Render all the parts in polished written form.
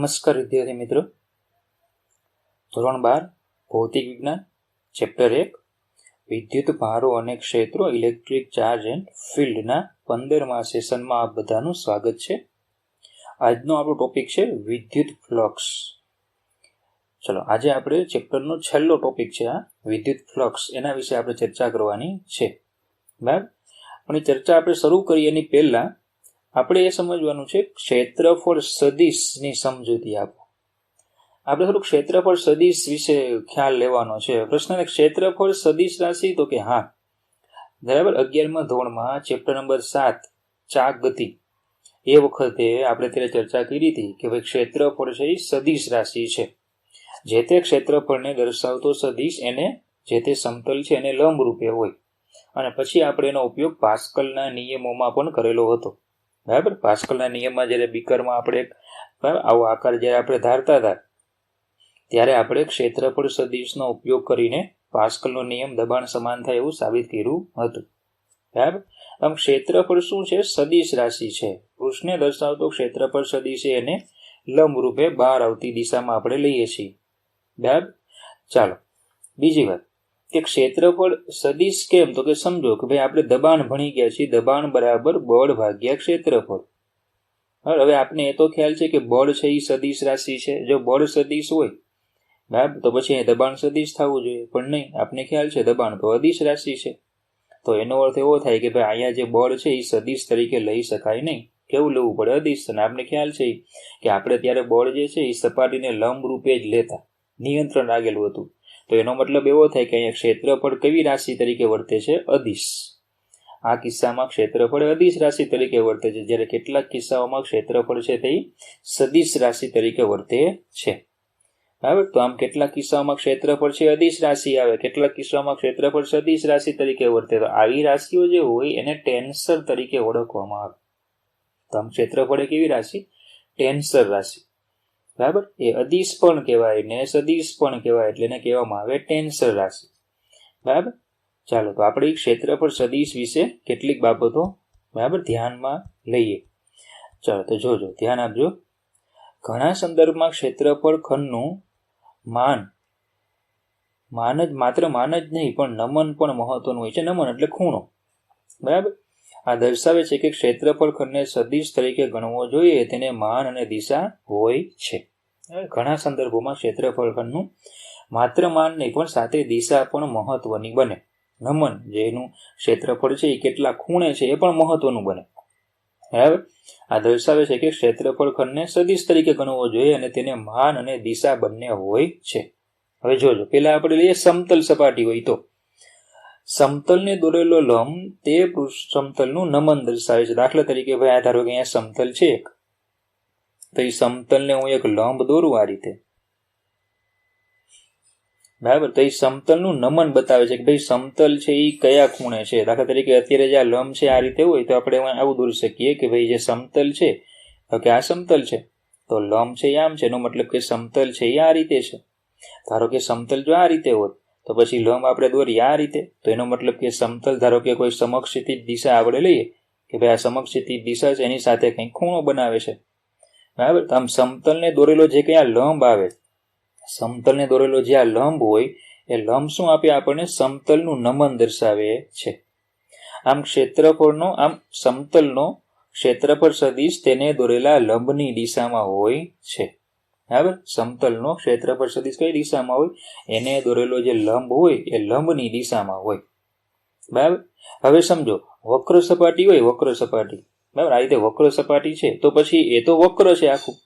નમસ્કાર વિદ્યાર્થી મિત્રો, ધોરણ 12 ભૌતિક વિજ્ઞાન ચેપ્ટર 1 વિદ્યુત ભારો અને ક્ષેત્રો ઇલેક્ટ્રિક ચાર્જ એન્ડ ફિલ્ડના 15મા સેશનમાં આપ બધાનું સ્વાગત છે. આજનો આપણો ટોપિક છે વિદ્યુત ફ્લક્સ. ચલો, આજે આપણે ચેપ્ટરનો છેલ્લો ટોપિક છે આ વિદ્યુત ફ્લક્સ, એના વિશે આપણે ચર્ચા કરવાની છે. બરાબર, પણ એ ચર્ચા આપણે શરૂ કરીએ એની પહેલા આપણે એ સમજવાનું છે ક્ષેત્રફળ સદિશની સમજૂતી આપો. આપણે થોડું ક્ષેત્રફળ સદિશ વિશે ખ્યાલ લેવાનો છે. પ્રશ્ન, ક્ષેત્રફળ સદિશ રાશિ? તો કે હા, બરાબર. 11મા ધોરણમાં ચેપ્ટર નંબર 7 ચાક ગતિ, એ વખતે આપણે ત્યારે ચર્ચા કરી હતી કે ભાઈ ક્ષેત્રફળ છે એ સદિશ રાશિ છે. જે તે ક્ષેત્રફળને દર્શાવતો સદિશ એને જે તે સમતલ છે એને લંબ રૂપે હોય. અને પછી આપણે એનો ઉપયોગ પાસ્કલના નિયમોમાં પણ કરેલો હતો. બરાબર, પાસ્કલના નિયમમાં જ્યારે બીકરમાં આપણે આવો આકાર જ્યારે આપણે ધારતા હતા ત્યારે આપણે ક્ષેત્રફળ સદિશનો ઉપયોગ કરીને પાસ્કલનો નિયમ દબાણ સમાન થાય એવું સાબિત કર્યું હતું. બરાબર, આમ ક્ષેત્રફળ શું છે? સદિશ રાશિ છે. પૃષ્ઠને દર્શાવતો ક્ષેત્રફળ સદિશ એને લંબ રૂપે બહાર આવતી દિશામાં આપણે લઈએ છીએ. બરાબર, ચાલો બીજી વાત કે ક્ષેત્રફળ સદિશ કેમ? તો કે સમજો કે ભાઈ આપણે દબાણ ભણી ગયા છીએ, દબાણ બરાબર બળ ભાગ્યા ક્ષેત્રફળ. હવે આપને એ તો ખ્યાલ છે કે બળ છે એ સદિશ રાશિ છે. જો બળ સદિશ હોય બરાબર તો પછી એ દબાણ સદિશ થવું જોઈએ, પણ નહીં. આપને ખ્યાલ છે દબાણ તો અદિશ રાશિ છે. તો એનો અર્થ એવો થાય કે ભાઈ અહીંયા જે બળ છે એ સદિશ તરીકે લઈ શકાય નહીં. કેવું લેવું પડે? અદિશ. અને આપને ખ્યાલ છે કે આપણે ત્યારે બળ જે છે એ સપાટીને લંબ રૂપે જ લેતા, નિયંત્રણ લાગેલું હતું. તો એનો મતલબ એવો થાય કે અહીંયા ક્ષેત્રફળ કેવી રાશિ તરીકે વર્તે છે? અદિશ. આ કિસ્સામાં ક્ષેત્રફળ અદિશ રાશિ તરીકે વર્તે છે, જ્યારે કેટલાક કિસ્સાઓમાં ક્ષેત્રફળ છે તે સદિશ રાશિ તરીકે વર્તે છે. બરાબર, તો આમ કેટલાક કિસ્સાઓમાં ક્ષેત્રફળ છે અદિશ રાશિ આવે, કેટલાક કિસ્સાઓમાં ક્ષેત્રફળ સદિશ રાશિ તરીકે વર્તે. તો આવી રાશિઓ જે હોય એને ટેન્સર તરીકે ઓળખવામાં આવે. તો આમ ક્ષેત્રફળ એ કેવી રાશિ? ટેન્સર રાશિ. બરાબર, એ અદિશ પણ કહેવાય ને સદિશ પણ કહેવાય, એટલે એને કહેવામાં આવે ટેન્સર રાશિ. બરાબર, ચાલો તો આપણે ક્ષેત્રફળ સદિશ વિશે કેટલીક બાબતો બરાબર ધ્યાનમાં લઈએ. ચાલો તો જોજો, ધ્યાન આપજો. ઘણા સંદર્ભમાં ક્ષેત્રફળ ખંડનું માન જ નહીં પણ નમન પણ મહત્વનું હોય છે. નમન એટલે ખૂણો. બરાબર, આ દર્શાવે છે કે ક્ષેત્રફળ ખંડને સદિશ તરીકે ગણવો જોઈએ, તેને માન અને દિશા હોય છે. ઘણા સંદર્ભોમાં ક્ષેત્રફળ ખંડનું માત્ર માન નહીં પણ સાથે દિશા પણ મહત્વની બને. નમન જેનું ક્ષેત્રફળ છે એ કેટલા ખૂણે છે એ પણ મહત્વનું બને. બરાબર, આ દર્શાવે છે કે ક્ષેત્રફળ ખંડને સદિશ તરીકે ગણવો જોઈએ અને તેને માન અને દિશા બંને હોય છે. હવે જોજો, પેલા આપણે લઈએ સમતલ સપાટી હોય તો સમતલને દોરેલો લંબ તે સમતલનું નમન દર્શાવે છે. દાખલા તરીકે ભાઈ આ ધારો કે અહીંયા સમતલ છે એક, તો એ સમતલને હું એક લંબ દોરું આ રીતે. બરાબર, તો એ સમતલનું નમન બતાવે છે કે ભાઈ સમતલ છે એ કયા ખૂણે છે. દાખલા તરીકે અત્યારે જે આ લંબ છે આ રીતે હોય તો આપણે આવું દોરી શકીએ કે ભાઈ જે સમતલ છે તો કે આ સમતલ છે, તો લંબ છે એ આમ છે, એનો મતલબ કે સમતલ છે એ આ રીતે છે. ધારો કે સમતલ જો આ રીતે હોત તો પછી લંબ આપણે દોરીએ આ રીતે, તો એનો મતલબ કે સમતલ ધારો કે કોઈ સમક્ષિતિજ દિશા આપણે લઈએ કે ભાઈ આ સમક્ષિતિજ દિશા છે એની સાથે કંઈક ખૂણો બનાવે છે. બરાબર, તો આમ સમતલને દોરેલો જે કંઈ આ લંબ આવે, સમતલને દોરેલો જે આ લંબ હોય એ લંબ શું આપે આપણને? સમતલનું નમન દર્શાવે છે. આમ ક્ષેત્રફળનો આમ સમતલનો ક્ષેત્રફળ સદિશ તેને દોરેલા લંબની દિશામાં હોય છે. બરાબર, સમતલનો ક્ષેત્રફળ સદિશ કઈ દિશામાં હોય? એને દોરેલો જે લંબ હોય એ લંબની દિશામાં હોય. બરાબર, હવે સમજો વક્ર સપાટી હોય, વક્ર સપાટી. બરાબર, આ રીતે વક્ર સપાટી છે તો પછી એ તો વક્ર છે આખું.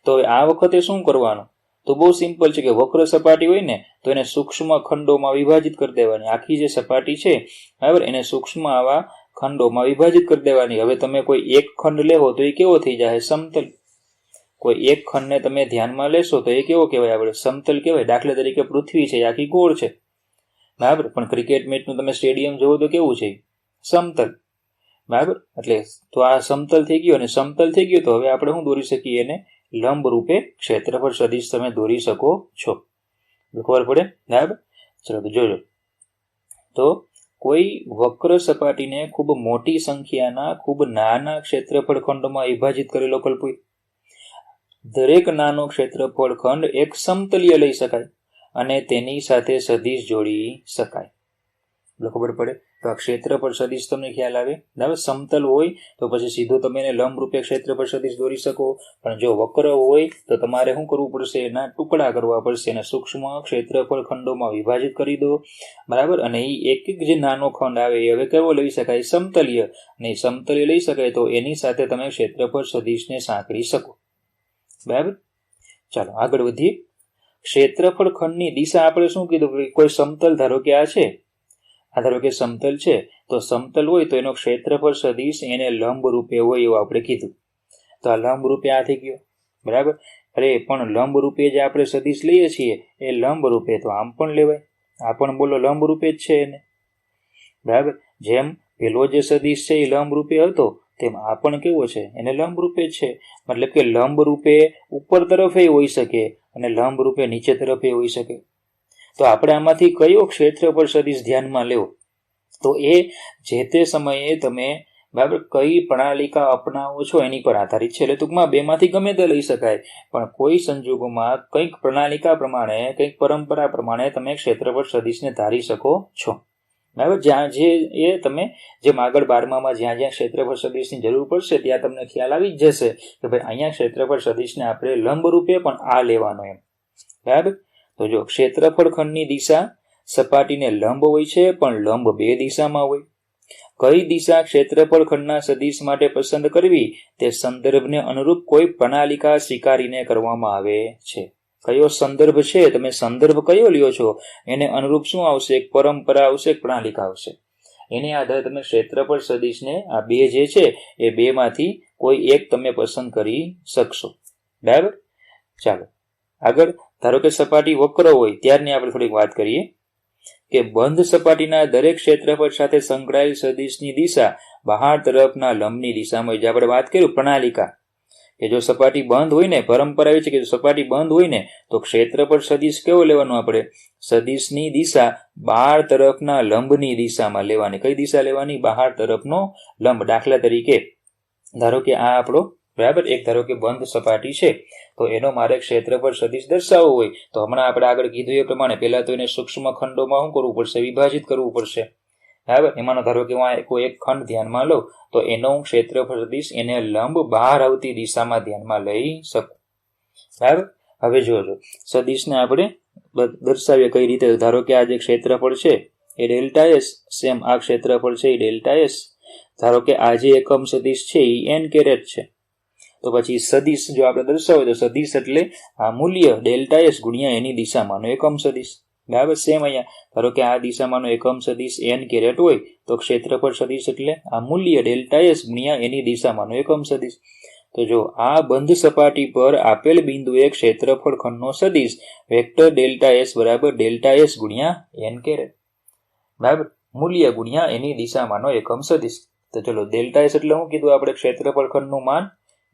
તો આ વખતે શું કરવાનું? તો બહુ સિમ્પલ છે કે વક્ર સપાટી હોય ને તો એને સૂક્ષ્મ ખંડોમાં વિભાજિત કરી દેવાની. આખી જે સપાટી છે બરાબર એને સૂક્ષ્મ આવા ખંડોમાં વિભાજિત કરી દેવાની. હવે તમે કોઈ એક ખંડ લેવો તો એ કેવો થઈ જાય? સમતલ. કોઈ એક ખંડને તમે ધ્યાનમાં લેશો તો એ કેવો કહેવાય? આપણે સમતલ કહેવાય. દાખલા તરીકે પૃથ્વી છે આખી ગોળ છે, બરાબર, પણ ક્રિકેટ મેચનું તમે સ્ટેડિયમ જોવો તો કેવું છે? સમતલ. બરાબર, એટલે તો આ સમતલ થઈ ગયો અને સમતલ થઈ ગયો તો હવે આપણે શું દોરી શકીએ? એને લંબ રૂપે ક્ષેત્રફળ સદિશ તમે દોરી શકો છો. ખબર પડે? બરાબર, ચલો તો જોજો. તો કોઈ વક્ર સપાટીને ખૂબ મોટી સંખ્યાના ખૂબ નાના ક્ષેત્રફળ ખંડોમાં વિભાજિત કરેલો કલ્પો. દરેક નાનો ક્ષેત્રફળ ખંડ એક સમતલીય લઈ શકાય અને તેની સાથે સદિશ જોડી શકાય. ખબર પડે તો આ ક્ષેત્રફળ સદિશ તમને ખ્યાલ આવે. બરાબર, સમતલ હોય તો પછી સીધો તમે એને લંબ રૂપે ક્ષેત્રફળ સદિશ દોરી શકો, પણ જો વક્ર હોય તો તમારે શું કરવું પડશે? એના ટુકડા કરવા પડશે, એને સૂક્ષ્મ ક્ષેત્રફળ ખંડોમાં વિભાજિત કરી દો. બરાબર, અને એ એક એક જે નાનો ખંડ આવે એ હવે કેવો લઈ શકાય? સમતલીય. અને સમતલીય લઈ શકાય તો એની સાથે તમે ક્ષેત્રફળ સદિશને સાંકળી શકો. બરાબર, ચાલો આગળ વધીએ. ક્ષેત્રફળ ખંડની દિશા આપણે શું કીધું? કોઈ સમતલ, ધારો કે આ છે, આ ધારો કે સમતલ છે, તો સમતલ હોય તો એનો ક્ષેત્રફળ સદિશ એને લંબ રૂપે હોય એવું આપણે કીધું. તો આ લંબ રૂપે આ થઈ ગયો. બરાબર, અરે પણ લંબ રૂપે જે આપણે સદિશ લઈએ છીએ એ લંબ રૂપે તો આમ પણ લેવાય, આ પણ બોલો લંબ રૂપે જ છે એને. બરાબર, જેમ પેલો જે સદિશ છે એ લંબ રૂપે હતો તેમ આ પણ કેવો છે? એને લંબ રૂપે જ છે. મતલબ કે લંબ રૂપે ઉપર તરફે હોઈ શકે અને લંબ રૂપે નીચે તરફે હોઈ શકે. તો આપણે આમાંથી કયો ક્ષેત્રફળ સદિશ ધ્યાનમાં લેવો? તો એ જે તે સમયે તમે બરાબર કઈ પ્રણાલિકા અપનાવો છો એની પર આધારિત છે. એટલે ટૂંકમાં બેમાંથી ગમે તે લઈ શકાય, પણ કોઈ સંજોગોમાં કંઈક પ્રણાલિકા પ્રમાણે, કંઈક પરંપરા પ્રમાણે તમે ક્ષેત્રફળ સદિશને ધારી શકો છો. બરાબર, જ્યાં જે એ તમે જેમ આગળ 12માં જ્યાં જ્યાં ક્ષેત્રફળ સદિશની જરૂર પડશે ત્યાં તમને ખ્યાલ આવી જ જશે કે ભાઈ અહીંયા ક્ષેત્રફળ સદિશને આપણે લંબ રૂપે પણ આ લેવાનો એમ. બરાબર, તો જો ક્ષેત્રફળ ખંડની દિશા સપાટીને લંબ હોય છે, પણ લંબ બે દિશામાં હોય. કઈ દિશા ક્ષેત્રફળ ખંડના સદિશ માટે પસંદ કરવી તે સંદર્ભને અનુરૂપ કોઈ પ્રણાલિકા સ્વીકારીને કરવામાં આવે છે. કયો સંદર્ભ છે, તમે સંદર્ભ કયો લ્યો છો એને અનુરૂપ શું આવશે? એક પરંપરા આવશે, એક પ્રણાલિકા આવશે. એની આધારે તમે ક્ષેત્રફળ સદિશને આ બે જે છે એ બેમાંથી કોઈ એક તમે પસંદ કરી શકશો. બરાબર, ચાલો આગળ. ધારો કે સપાટી વક્ર હોય ત્યારની આપણે થોડીક વાત કરીએ કે બંધ સપાટીના દરેક ક્ષેત્રફળ સાથે સંકળાયેલ સદિશની દિશા બહાર તરફના લંબની દિશામાં, જે આપણે વાત કરી પ્રણાલિકા, કે જો સપાટી બંધ હોય ને, પરંપરા એવી છે કે જો સપાટી બંધ હોય ને તો ક્ષેત્રફળ સદિશ કેવો લેવાનો? આપણે સદિશની દિશા બહાર તરફના લંબની દિશામાં લેવાની. કઈ દિશા લેવાની? બહાર તરફનો લંબ. દાખલા તરીકે ધારો કે આ આપણો બરાબર એક ધારો કે બંધ સપાટી છે, તો એનો મારે ક્ષેત્રફળ સદિશ દર્શાવવો હોય તો હમણાં આપણે આગળ કીધું એ પ્રમાણે પહેલા તો એને સૂક્ષ્મ ખંડોમાં શું કરવું પડશે? વિભાજિત કરવું પડશે. બરાબર, એમાંનો ધારો કે હું કોઈ એક ખંડ ધ્યાનમાં લઉં તો એનો ક્ષેત્રફળ સદિશ એને લંબ બહાર આવતી દિશામાં ધ્યાનમાં લઈ શકું. બરાબર, હવે જોજો સદિશને આપણે દર્શાવીએ કઈ રીતે. ધારો કે આ જે ક્ષેત્રફળ છે એ ડેલ્ટા એસ, સેમ આ ક્ષેત્રફળ છે એ ડેલ્ટા એસ. ધારો કે આ જે એકમ સદિશ છે એ એન કેરેટ છે, તો પછી સદિશ જો આપણે દર્શાવીએ તો સદિશ એટલે આ મૂલ્ય ડેલ્ટા એસ ગુણ્યા એની દિશામાંનો એકમ સદિશ. બરાબર, સેમ અહીંયા ધારો કે આ દિશામાંનો એકમ સદિશ એન કેરેટ હોય તો ક્ષેત્રફળ સદિશ એટલે આ મૂલ્ય ડેલ્ટા એસ ગુણ્યા એની દિશામાંનો એકમ સદિશ. તો જો આ બંધ સપાટી પર આપેલ બિંદુએ ક્ષેત્રફળ ખંડનો સદિશ વેક્ટર ડેલ્ટા એસ બરાબર ડેલ્ટા એસ ગુણ્યા એન કેરેટ. બરાબર, મૂલ્ય ગુણ્યા એની દિશામાંનો એકમ સદિશ. તો ચલો ડેલ્ટા એસ એટલે શું કીધું આપણે? ક્ષેત્રફળ ખંડનું માન.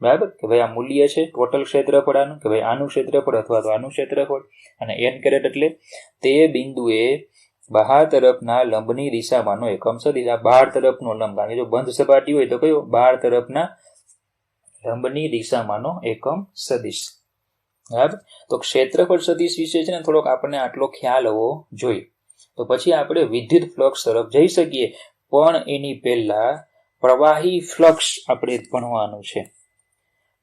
બરાબર, કે ભાઈ આ મૂલ્ય છે ટોટલ ક્ષેત્રફળ આનું, કે ભાઈ આનું ક્ષેત્રફળ અથવા તો આનું ક્ષેત્રફળ. અને એન કેરેટ એટલે તે બિંદુએ બહાર તરફના લંબની દિશામાંનો એકમ સદિશ. આ બહાર તરફનો લંબ, કારણ કે જો બંધ સપાટી હોય તો કયો? બહાર તરફના લંબની દિશામાંનો એકમ સદિશ. બરાબર, તો ક્ષેત્રફળ સદિશ વિશે છે ને થોડોક આપણને આટલો ખ્યાલ હોવો જોઈએ. તો પછી આપણે વિદ્યુત ફ્લક્સ તરફ જઈ શકીએ, પણ એની પહેલા પ્રવાહી ફ્લક્સ આપણે ભણવાનું છે.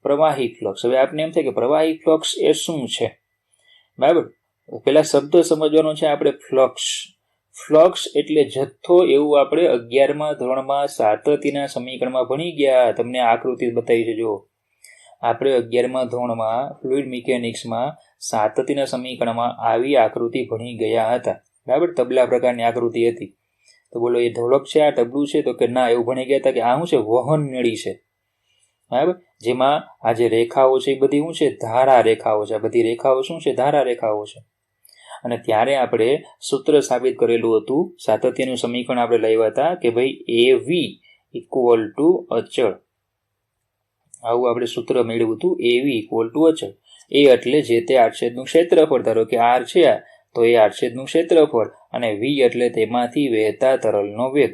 પ્રવાહી ફ્લક્સ. હવે આપને એમ થાય કે પ્રવાહી ફ્લક્સ એ શું છે? બરાબર, પેલા શબ્દ સમજવાનો છે આપણે. ફ્લક્સ, ફ્લક્સ એટલે જથ્થો, એવું આપણે 11મા ધોરણમાં સાતત્યના સમીકરણમાં ભણી ગયા. તમને આકૃતિ બતાવી છે. જો આપણે 11મા ધોરણમાં ફ્લુઇડ મિકેનિક્સમાં સાતત્યના સમીકરણમાં આવી આકૃતિ ભણી ગયા હતા. બરાબર, તબલા પ્રકારની આકૃતિ હતી. તો બોલો એ ઢોલક છે, આ તબલું છે? તો કે ના, એવું ભણી ગયા હતા કે આ શું છે? વહન નળી છે. બરાબર, જેમાં આ જે રેખાઓ છે એ બધી શું છે? ધારા રેખાઓ છે. આ બધી રેખાઓ શું છે? ધારા રેખાઓ છે. અને ત્યારે આપણે સૂત્ર સાબિત કરેલું હતું, સાતત્યનું સમીકરણ આપણે લાવ્યા હતા કે ભાઈ AV ઇક્વલ ટુ અચળ. આવું આપણે સૂત્ર મેળવ્યું હતું, AV ઇક્વલ ટુ અચળ. એ એટલે જે તે આડછેદનું ક્ષેત્રફળ. ધારો કે R છે આ, તો એ આડછેદનું ક્ષેત્રફળ, અને V એટલે તેમાંથી વહેતા તરલનો વેગ.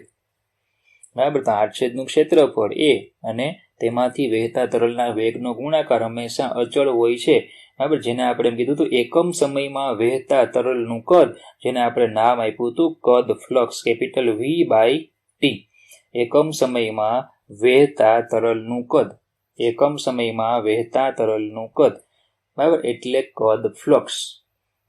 બરાબર, તો આડછેદનું ક્ષેત્રફળ એ અને તેમાંથી વહેતા તરલના વેગનો ગુણાકાર હંમેશા અચળ હોય છે, બરાબર, જેને આપણે એમ કીધું હતું એકમ સમયમાં વહેતા તરલનું કદ, જેને આપણે નામ આપ્યું હતું કદ ફ્લક્સ, કેપિટલ V/T. એકમ સમયમાં વહેતા તરલનું કદ, એકમ સમયમાં વહેતા તરલનું કદ, બરાબર, એટલે કદ ફ્લક્સ,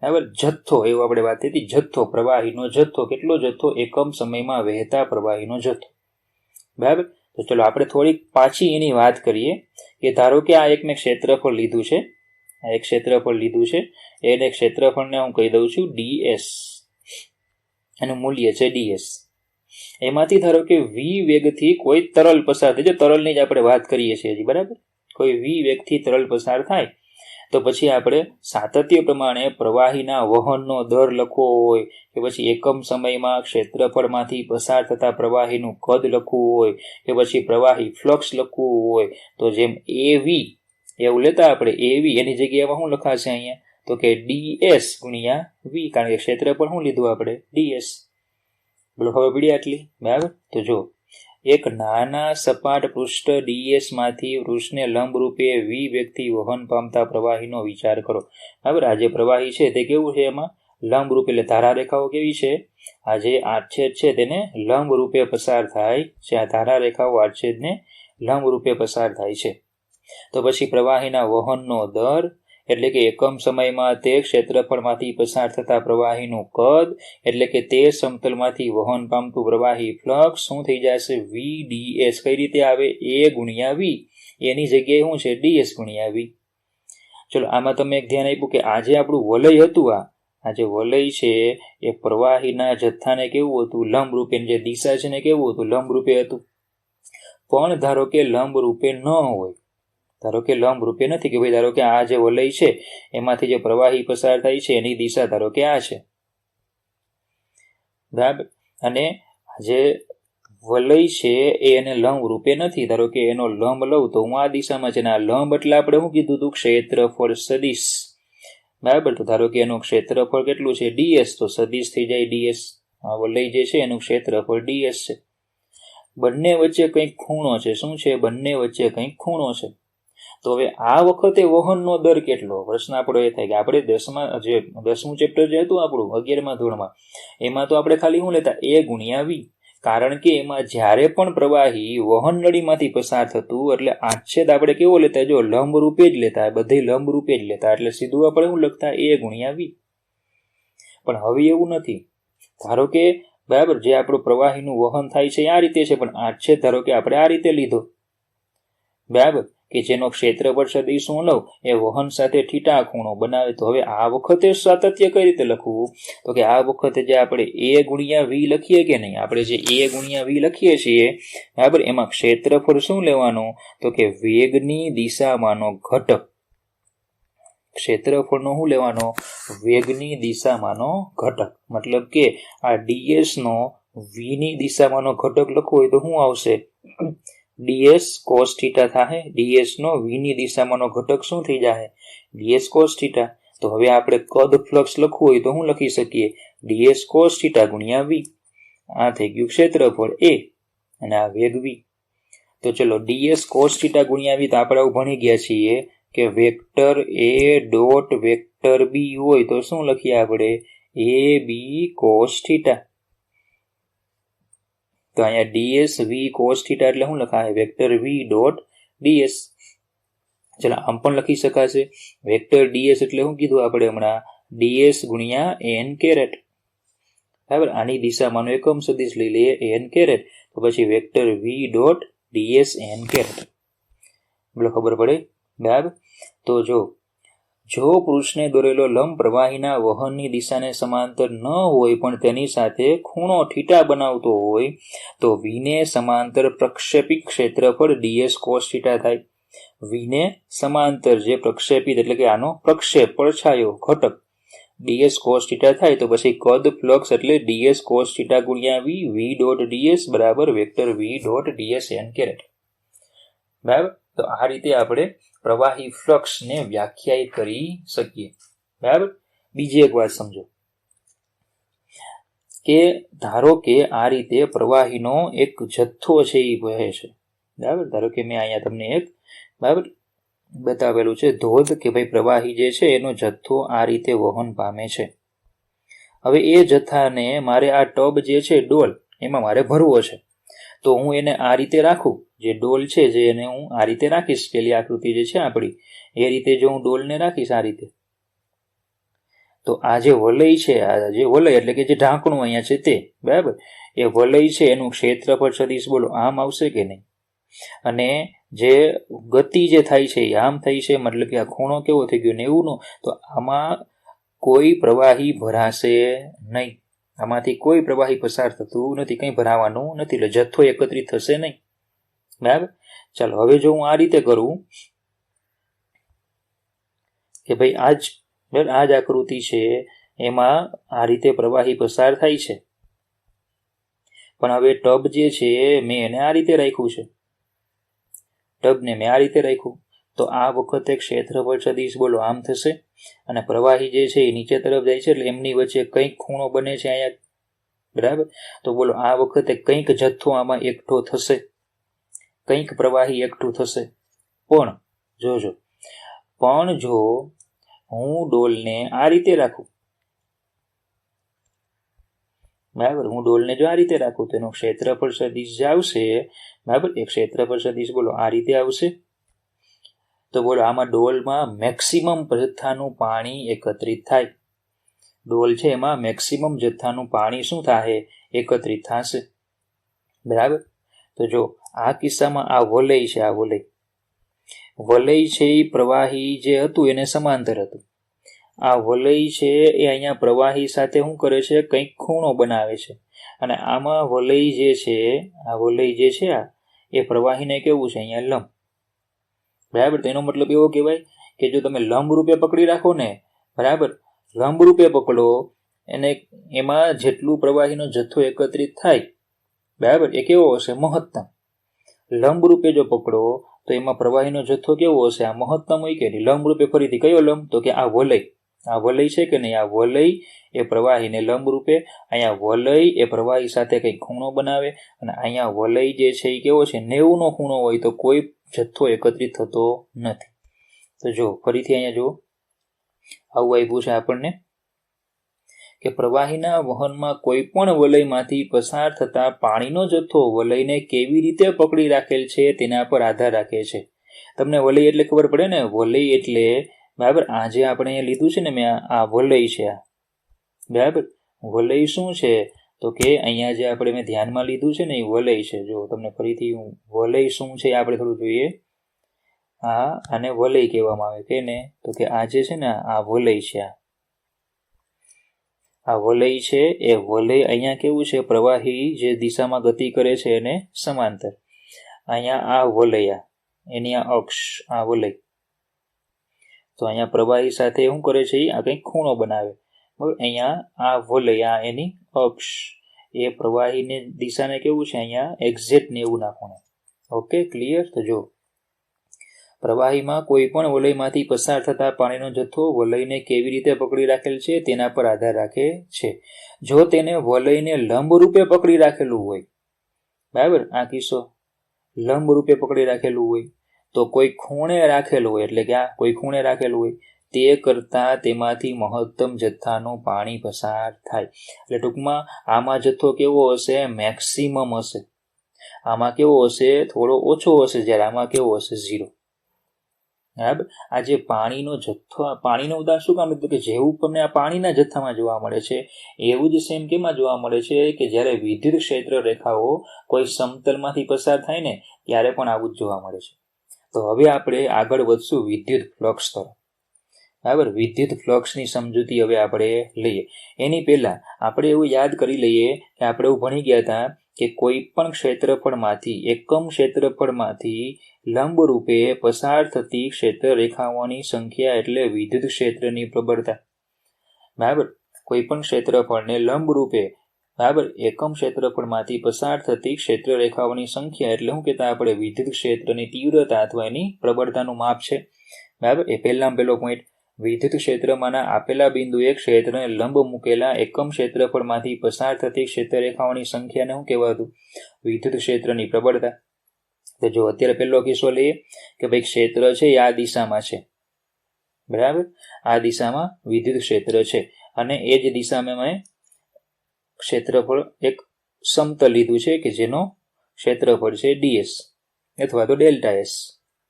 બરાબર. જથ્થો, એવું આપણે વાત હતી, જથ્થો, પ્રવાહીનો જથ્થો, કેટલો જથ્થો? એકમ સમયમાં વહેતા પ્રવાહીનો જથ્થો, બરાબર. તો ચલો આપણે થોડીક પાછી એની વાત કરીએ કે ધારો કે આ એકને ક્ષેત્રફળ લીધું છે, આ એક ક્ષેત્રફળ લીધું છે, એને ક્ષેત્રફળને હું કહી દઉં છું ds, એનું મૂલ્ય છે ds. એમાંથી ધારો કે v વેગથી કોઈ તરલ પસાર થાય છે, તરલની જ આપણે વાત કરીએ છીએ હજી, બરાબર. કોઈ v વેગથી તરલ પસાર થાય તો પછી આપણે સાતત્ય પ્રમાણે પ્રવાહીના વહનનો દર લખવો હોય કે પછી એકમ સમયમાં ક્ષેત્રફળમાંથી પસાર થતા પ્રવાહીનું કદ લખવું હોય કે પછી પ્રવાહી ફ્લક્સ લખવું હોય, તો જેમ AV એવું લેતા આપણે AV, એની જગ્યામાં શું લખાશે અહીંયા? તો કે ds ગુણ્યા v, કારણ કે ક્ષેત્રફળ શું લીધું આપણે? ds. બોલો, ખબર પડી આટલી? બરાબર. તો જો એક નાના સપાટ પૃષ્ઠ ds માંથી પૃષ્ઠને લંબરૂપે v વેગથી વહન પામતા પ્રવાહીનો વિચાર કરો. બરાબર, આ જે પ્રવાહી છે તે કેવું છે? એમાં લંબરૂપે, એટલે ધારા રેખાઓ કેવી છે? આ જે આડછેદ છે તેને લંબરૂપે પસાર થાય છે, આ ધારા રેખાઓ આડછેદને લંબરૂપે પસાર થાય છે. તો પછી પ્રવાહીના વહનનો દર, એટલે કે એકમ સમયમાં તે ક્ષેત્રફળમાંથી પસાર થતા પ્રવાહીનું કદ, એટલે કે તે સમતલમાંથી વહન પામતું પ્રવાહી ફ્લક્સ શું થઈ જશે? vds. કઈ રીતે આવે? a ગુણ્યા v, એની જગ્યાએ શું છે? ds ગુણ્યા v. ચલો, આમાં તમે એક ધ્યાન આપ્યું કે આ જે આપણું વલય હતું, આ જે વલય છે એ પ્રવાહીના જથ્થાને કેવું હતું? લંબરૂપે, જે દિશા છે ને કેવું હતું? લંબરૂપે હતું. પણ ધારો કે લંબરૂપે ન હોય, ધારો કે લંબરૂપે નથી, કે ભાઈ ધારો કે આ જે વલય છે એમાંથી જે પ્રવાહી પસાર થાય છે એની દિશા ધારો કે આ છે, બરાબર, અને જે વલય છે એ એને લંબરૂપે નથી, ધારો કે એનો લંબ લઉં તો હું આ દિશામાં છે ને આ લંબ એટલે આપણે શું કીધું હતું? ક્ષેત્રફળ સદિશ, બરાબર. તો ધારો કે એનું ક્ષેત્રફળ કેટલું છે? ds, તો સદિશ થઈ જાય ds. આ વલય જે છે એનું ક્ષેત્રફળ ds છે. બંને વચ્ચે કંઈક ખૂણો છે. શું છે? બંને વચ્ચે કંઈક ખૂણો છે. તો હવે આ વખતે વહનનો દર કેટલો? પ્રશ્ન આપણો એ થાય કે આપણે 10મું ચેપ્ટર જે હતું આપણું 11મા ધોરણમાં, એમાં તો આપણે ખાલી શું લેતા? a ગુણ્યા v. કારણ કે એમાં જ્યારે પણ પ્રવાહી વહન નળીમાંથી પસાર થતું એટલે આડછેદ આપણે કેવો લેતા? જો લંબરૂપે જ લેતા, બધે લંબરૂપે જ લેતા, એટલે સીધું આપણે શું લખતા? a ગુણ્યા v. પણ હવે એવું નથી. ધારો કે બરાબર, જે આપણું પ્રવાહીનું વહન થાય છે આ રીતે છે, પણ આડછેદ ધારો કે આપણે આ રીતે લીધો, બરાબર, કે જેનો ક્ષેત્રફળ સદિશ હું લઉં એ વહન સાથે θ ખૂણો બનાવે. તો હવે આ વખતે સાતત્ય કઈ રીતે લખવું? તો કે આ વખતે જે આપણે a ગુણ્યા v લખીએ કે નહીં, આપણે જે a ગુણ્યા v લખીએ છીએ, બરાબર, એમાં ક્ષેત્રફળ શું લેવાનું? તો કે વેગની દિશામાંનો ઘટક. ક્ષેત્રફળનો શું લેવાનો? વેગની દિશામાંનો ઘટક. મતલબ કે આ ds નો v ની દિશામાંનો ઘટક લખવો હોય તો શું આવશે? ds cos θ થાય. ds નો v ની દિશામાંનો ઘટક શું થઈ જાય? ds cos θ. તો હવે આપણે કદ ફ્લક્સ લખવું હોય તો શું લખી શકીએ? ds cos θ ગુણ્યા v. આ થઈ ગયું ક્ષેત્રફળ a અને આ વેગ v. તો ચલો, ds cos θ ગુણ્યા v તો આપણે ભણી ગયા છીએ કે vector a dot vector b હોય તો શું લખીએ આપણે? ab cos θ. તો અહીંયા ds v cos θ એટલે શું લખાય? Vector v dot ds. ચલો, આમ પણ લખી શકાશે. વેક્ટર ds એટલે શું કીધું આપણે હમણાં? ds ગુણ્યા n કેરેટ, બરાબર. આની દિશામાંનો એકમ સદિશ લઈ લઈએ n કેરેટ, તો પછી vector v dot ds n caret. બોલો, ખબર પડે? બરાબર. તો જો પૃષ્ઠને દોરેલો લંબ પ્રવાહીના વહનની દિશાને સમાંતર ન હોય પણ તેની સાથે ખૂણો θ બનાવતો હોય તો v ને સમાંતર પ્રક્ષેપિત ક્ષેત્રફળ ds cos θ થાય. v ને સમાંતર જે પ્રક્ષેપિત એટલે કે આનો પ્રક્ષેપ પડછાયો ઘટક ds cos θ થાય તો પછી કદ ફ્લક્સ એટલે ds cos θ ગુણ્યા v, v ડોટ ds બરાબર vector v dot ds n caret, બરાબર. તો આ રીતે આપણે પ્રવાહી ફ્લક્સને વ્યાખ્યાયિત કરી શકીએ, બરાબર. બીજી એક વાત સમજો કે ધારો કે આ રીતે પ્રવાહીનો એક જથ્થો છે એ વહે છે, બરાબર. ધારો કે મેં અહીંયા તમને એક બરાબર બતાવેલું છે ધોધ કે ભાઈ પ્રવાહી જે છે એનો જથ્થો આ રીતે વહન પામે છે. હવે એ જથ્થાને મારે આ ટબ જે છે ડોલ એમાં મારે ભરવો છે, તો હું એને આ રીતે રાખું, જે ડોલ છે જે એને હું આ રીતે રાખીશ, પેલી આકૃતિ જે છે આપણી એ રીતે જો હું ડોલને રાખીશ આ રીતે, તો આ જે વલય છે, આ જે વલય એટલે કે જે ઢાંકણું અહીંયા છે તે બરાબર, એ વલય છે એનું ક્ષેત્રફળ સદિશ બોલો આમ આવશે કે નહીં? અને જે ગતિ જે થાય છે એ આમ થઈ છે, મતલબ કે આ ખૂણો કેવો થઈ ગયો 90નો, તો આમાં કોઈ પ્રવાહી ભરાશે નહીં, આમાંથી કોઈ પ્રવાહી પસાર થતું નથી, કંઈ ભરાવાનું નથી, એટલે જથ્થો એકત્રિત થશે નહીં. બરાબર. ચાલો હવે જો હું આ રીતે કરું કે ભાઈ આ જ આકૃતિ છે એમાં આ રીતે પ્રવાહી પસાર થાય છે, પણ હવે ટબ જે છે મેં એને આ રીતે રાખ્યું છે, ટબને મેં આ રીતે રાખ્યું, તો આ વખતે ક્ષેત્રફળ સદિશ બોલો આમ થશે, અને પ્રવાહી જે છે એ નીચે તરફ જાય છે, એટલે એમની વચ્ચે કંઈક ખૂણો બને છે અહીંયા. બરાબર. તો બોલો આ વખતે કંઈક જથ્થો આમાં એકઠો થશે, કંઈક પ્રવાહી એકઠું થશે. પણ જોજો, પણ જો હું ડોલને આ રીતે રાખું, બરાબર, હું ડોલને જો આ રીતે રાખું તો એનું ક્ષેત્રફળ સદિશ જે આવશે, બરાબર, એ ક્ષેત્રફળ સદિશ બોલો આ રીતે આવશે. તો બોલો આમાં ડોલમાં મેક્સિમમ જથ્થાનું પાણી એકત્રિત થાય, ડોલ છે એમાં મેક્સિમમ જથ્થાનું પાણી શું થાય? એકત્રિત થશે. બરાબર. તો જો આ કિસ્સામાં આ વલય છે, આ વલય છે એ પ્રવાહી જે હતું એને સમાંતર હતું. આ વલય છે એ અહીંયા પ્રવાહી સાથે શું કરે છે? કંઈક ખૂણો બનાવે છે, અને આમાં વલય જે છે, આ વલય જે છે એ પ્રવાહીને કેવું છે અહીંયા લંબ. બરાબર. તો એનો મતલબ એવો કહેવાય કે જો તમે લંબ રૂપે પકડી રાખો ને, બરાબર, લંબ રૂપે પકડો એને, એમાં જેટલું પ્રવાહીનો જથ્થો એકત્રિત થાય, બરાબર, એ કેવો હશે? મહત્તમ. લંબ રૂપે જો પકડો તો એમાં પ્રવાહીનો જથ્થો કેવો હશે? આ મહત્તમ હોય કે નહીં? લંબ રૂપે ફરીથી કયો લંબ? તો કે આ વલય છે કે નહીં? આ વલય એ પ્રવાહીને લંબ રૂપે, અહીંયા વલય એ પ્રવાહી સાથે કંઈક ખૂણો બનાવે, અને અહીંયા વલય જે છે એ કેવો છે? 90નો ખૂણો હોય તો કોઈ જથ્થો એકત્રિત થતો નથી. તો જો ફરીથી અહીંયા જો આવું આપ્યું છે આપણને કે પ્રવાહીના વહનમાં કોઈ પણ વલયમાંથી પસાર થતા પાણીનો જથ્થો વલયને કેવી રીતે પકડી રાખેલ છે તેના પર આધાર રાખે છે. તમને વલય એટલે ખબર પડે ને, વલય એટલે બરાબર આ જે આપણે અહીંયા લીધું છે ને મેં, આ વલય છે, આ બરાબર. વલય શું છે? તો કે અહીંયા જે આપણે મેં ધ્યાનમાં લીધું છે ને એ વલય છે. જો તમને ફરીથી વલય શું છે આપણે થોડું જોઈએ. આને વલય કહેવામાં આવે કે ને, તો કે આ જે છે ને આ વલય છે, આ વલય છે. એ વલય અહીંયા કેવું છે? પ્રવાહી જે દિશામાં ગતિ કરે છે એને સમાંતર. અહીંયા આ વલય, એની આ અક્ષ, આ વલય, તો અહીંયા પ્રવાહી સાથે શું કરે છે? આ કંઈક ખૂણો બનાવે. બરાબર. અહીંયા આ વલય, આ એની અક્ષ, એ પ્રવાહીની દિશાને કેવું છે? અહીંયા એક્ઝેક્ટ 90ના ખૂણે. Okay, clear? તો જો પ્રવાહીમાં કોઈ પણ વલયમાંથી પસાર થતા પાણીનો જથ્થો વલયને કેવી રીતે પકડી રાખેલ છે તેના પર આધાર રાખે છે. જો તેને વલયને લંબ રૂપે પકડી રાખેલું હોય, બરાબર, આ કિસ્સો લંબ રૂપે પકડી રાખેલું હોય, તો કોઈ ખૂણે રાખેલું હોય, એટલે કે આ કોઈ ખૂણે રાખેલું હોય તે કરતાં તેમાંથી મહત્તમ જથ્થાનું પાણી પસાર થાય. એટલે ટૂંકમાં આમાં જથ્થો કેવો હશે? મેક્સિમમ હશે. આમાં કેવો હશે? થોડો ઓછો હશે, જ્યારે આમાં કેવો હશે? 0. બરાબર. આ જે પાણીનો જથ્થો, પાણીનું ઉદાહરણ શું કામ લીધું? કે જેવું તમને આ પાણીના જથ્થામાં જોવા મળે છે એવું જ સેમ કેમાં જોવા મળે છે? કે જ્યારે વિદ્યુત ક્ષેત્ર રેખાઓ કોઈ સમતલમાંથી પસાર થાય ને ત્યારે પણ આવું જ જોવા મળે છે. તો હવે આપણે આગળ વધશું વિદ્યુત ફ્લક્સ તરફ. બરાબર. વિદ્યુત ફ્લક્સની સમજૂતી હવે આપણે લઈએ. એની પહેલા આપણે એવું યાદ કરી લઈએ કે આપણે એવું ભણી ગયા હતા કે કોઈ પણ ક્ષેત્રફળમાંથી, એકમ ક્ષેત્રફળમાંથી લંબ રૂપે પસાર થતી ક્ષેત્ર રેખાઓની સંખ્યા એટલે વિદ્યુત ક્ષેત્રની પ્રબળતા. બરાબર. કોઈ પણ ક્ષેત્રફળને લંબ રૂપે, બરાબર, એકમ ક્ષેત્રફળમાંથી પસાર થતી ક્ષેત્ર રેખાઓની સંખ્યા એટલે શું કહેતા આપણે? વિદ્યુત ક્ષેત્રની તીવ્રતા અથવા એની પ્રબળતાનું માપ છે. બરાબર. એ પહેલો પોઈન્ટ. વિદ્યુત ક્ષેત્રમાંના આપેલા બિંદુએ ક્ષેત્રને લંબ મૂકેલા એકમ ક્ષેત્રફળમાંથી પસાર થતી ક્ષેત્ર રેખાઓની સંખ્યાને શું કહેવાતું? વિદ્યુત ક્ષેત્રની પ્રબળતા. તો જો અત્યારે પહેલો કિસ્સો લઈએ કે ભાઈ ક્ષેત્ર છે એ આ દિશામાં છે, બરાબર, આ દિશામાં વિદ્યુત ક્ષેત્ર છે અને એ જ દિશામાં મેં ક્ષેત્રફળ એક સમતલ લીધું છે કે જેનો ક્ષેત્રફળ છે ds અથવા તો ડેલ્ટા એસ,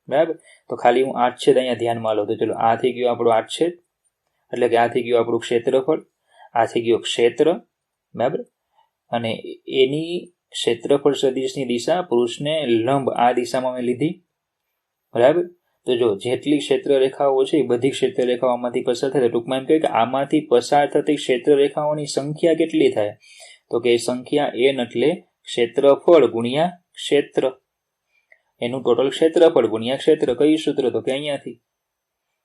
બરાબર. તો ખાલી હું 8 છેદ અહીંયા ધ્યાનમાં લો. તો ચલો આ થઈ ગયું આપણું 8 છેદ, એટલે કે આ થઈ ગયું આપણું ક્ષેત્રફળ, આ થઈ ગયું ક્ષેત્ર, બરાબર. અને એની ક્ષેત્રફળ સદિશની દિશા પૃષ્ઠને લંબ આ દિશામાં મેં લીધી, બરાબર. તો જો જેટલી ક્ષેત્ર રેખાઓ છે એ બધી ક્ષેત્ર રેખાઓમાંથી પસાર થાય. ટૂંકમાં એમ કહ્યું કે આમાંથી પસાર થતી ક્ષેત્ર રેખાઓની સંખ્યા કેટલી થાય? તો કે સંખ્યા n એટલે ક્ષેત્રફળ ગુણ્યા ક્ષેત્ર, એનું ટોટલ ક્ષેત્રફળ ગુણ્યા ક્ષેત્ર. કયું સૂત્ર? તો કે અહીંયાથી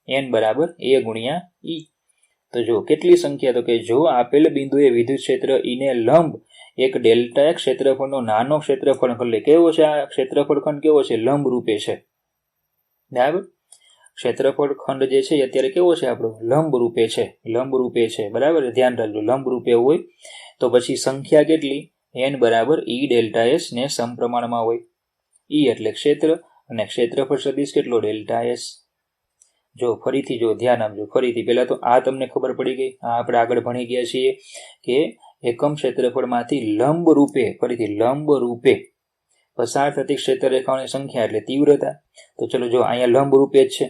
n બરાબર a ગુણ્યા e. તો જો કેટલી સંખ્યા? તો કે જો આપેલ બિંદુએ વિદ્યુત ક્ષેત્ર E ને લંબ એક ડેલ્ટા ક્ષેત્રફળનો નાનો ક્ષેત્રફળ ખંડ, કેવો છે આ ક્ષેત્રફળ ખંડ? કેવો છે? લંબ રૂપે છે, બરાબર. ક્ષેત્રફળ ખંડ જે છે અત્યારે કેવો છે આપણો? લંબ રૂપે છે, લંબ રૂપે છે, બરાબર. ધ્યાન રાખજો, લંબ રૂપે હોય તો પછી સંખ્યા કેટલી? n બરાબર e ડેલ્ટા s ને સમપ્રમાણમાં હોય. e એટલે ક્ષેત્ર અને ક્ષેત્રફળ સદિશ કેટલો? Delta s. જો ફરીથી જો ધ્યાન આપજો, ફરીથી પહેલા તો આ તમને ખબર પડી ગઈ. આ આપણે આગળ ભણી ગયા છીએ કે એકમ ક્ષેત્રફળમાંથી લંબ રૂપે, ફરીથી લંબ રૂપે પસાર થતી ક્ષેત્ર રેખાઓની સંખ્યા એટલે તીવ્રતા. તો ચલો જો અહીંયા લંબ રૂપે જ છે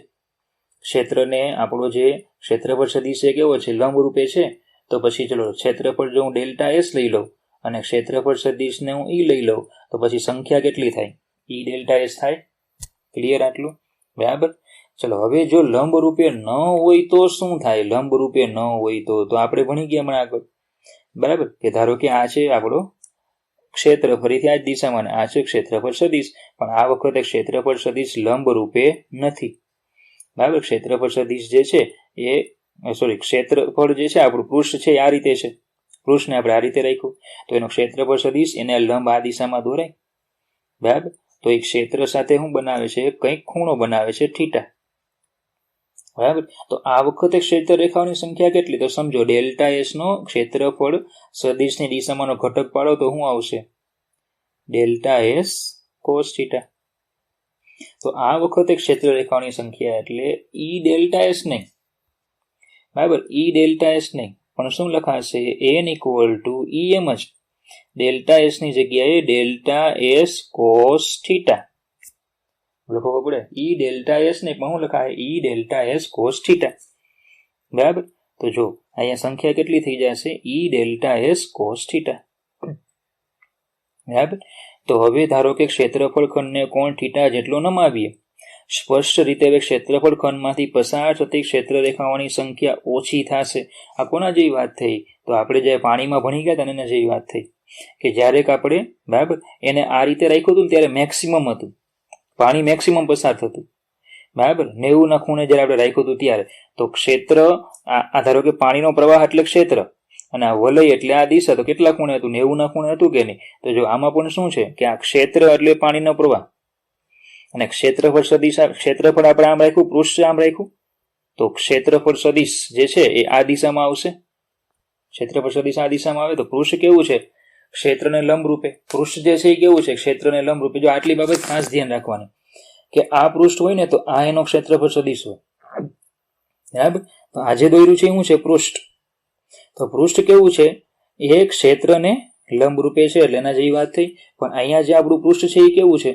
ક્ષેત્રને, આપણો જે ક્ષેત્રફળ સદિશ છે કેવો છે? લંબ રૂપે છે. તો પછી ચલો ક્ષેત્રફળ જો હું ડેલ્ટા એસ લઈ લઉં અને ક્ષેત્રફળ સદિશને હું ઈ લઈ લઉં તો પછી સંખ્યા કેટલી થાય? ઈ ડેલ્ટા એસ થાય. ક્લિયર આટલું? બરાબર. ચલો હવે જો લંબ રૂપે ન હોય તો શું થાય? લંબ રૂપે ન હોય તો આપણે ભણી ગયા હમણાં આગળ, બરાબર, કે ધારો કે આ છે આપણો ક્ષેત્ર, ફરીથી આ જ દિશામાં, આ છે ક્ષેત્રફળ સદિશ, પણ આ વખતે ક્ષેત્રફળ સદિશ લંબ રૂપે નથી, બરાબર. ક્ષેત્રફળ સદિશ જે છે એ ક્ષેત્રફળ જે છે આપણું પૃષ્ઠ છે આ રીતે છે, પૃષ્ઠને આપણે આ રીતે રાખ્યું તો એનો ક્ષેત્રફળ સદિશ એને લંબ આ દિશામાં દોરાય, બરાબર. તો એ ક્ષેત્ર સાથે શું બનાવે છે? કંઈક ખૂણો બનાવે છે થીટા, બરાબર. તો આ વખતે ક્ષેત્ર રેખાઓની સંખ્યા કેટલી? તો સમજો ડેલ્ટા એસ નો ક્ષેત્રફળ સદિશની દિશામાંનો ઘટક પાડો તો શું આવશે? Delta S cos theta. તો આ વખતે ક્ષેત્ર રેખાઓની સંખ્યા એટલે ઈ ડેલ્ટા એસ નહીં, બરાબર, ઈ ડેલ્ટા એસ નહીં, પણ શું લખાશે? n ઇક્વલ ટુ ઈ એમ જ, ડેલ્ટા એસ ની જગ્યાએ ડેલ્ટા એસ કોસ થીટા લખવો પડે. ઈ ડેલ્ટા એસ ને પણ શું લખાય? ઈ ડેલ્ટા એસ કોસ થીટા, બરાબર. તો જો અહીંયા સંખ્યા કેટલી થઈ જશે? ઈ ડેલ્ટા એસ કોસ થીટા, બરાબર. તો હવે ધારો કે ક્ષેત્રફળ ખંડને કોણ થીટા જેટલો નમાવીએ. સ્પષ્ટ રીતે હવે ક્ષેત્રફળ ખંડમાંથી પસાર થતી ક્ષેત્ર રેખાઓની સંખ્યા ઓછી થશે. આ કોના જેવી વાત થઈ? તો આપણે જ્યારે પાણીમાં ભણી ગયા હતા એના જેવી વાત થઈ કે જ્યારે આપણે, બરાબર, એને આ રીતે રાખ્યું હતું ત્યારે મેક્સિમમ હતું, પાણી મેક્સિમમ પસાર થતું, બરાબર. 90 ખૂણે જ્યારે આપણે રાખ્યું હતું ત્યારે તો ક્ષેત્ર આ ધારો કે પાણીનો પ્રવાહ એટલે ક્ષેત્ર અને આ વલય એટલે આ દિશા, તો કેટલા ખૂણે હતું? 90 ખૂણે હતું કે નહીં? તો જો આમાં પણ શું છે કે આ ક્ષેત્ર એટલે પાણીનો પ્રવાહ અને ક્ષેત્રફળ સદિશ, ક્ષેત્રફળ આપણે આમ રાખ્યું, પૃષ્ઠ આમ રાખ્યું, તો ક્ષેત્રફળ સદિશ જે છે એ આ દિશામાં આવશે. ક્ષેત્રફળ સદિશ આ દિશામાં આવે તો પૃષ્ઠ કેવું છે? ક્ષેત્રને લંબ રૂપે. પૃષ્ઠ જે છે એ કેવું છે? ક્ષેત્રને લંબ રૂપે. જો આટલી બાબત ખાસ ધ્યાન રાખવાની કે આ પૃષ્ઠ હોય ને તો આ એનો ક્ષેત્રફળ સદિશ હોય, બરાબર. તો આ જે દોર્યું છે શું છે? પૃષ્ઠ. તો પૃષ્ઠ કેવું છે? એ ક્ષેત્રને લંબ રૂપે છે એટલે એના જેવી વાત થઈ. પણ અહીંયા જે આપણું પૃષ્ઠ છે એ કેવું છે?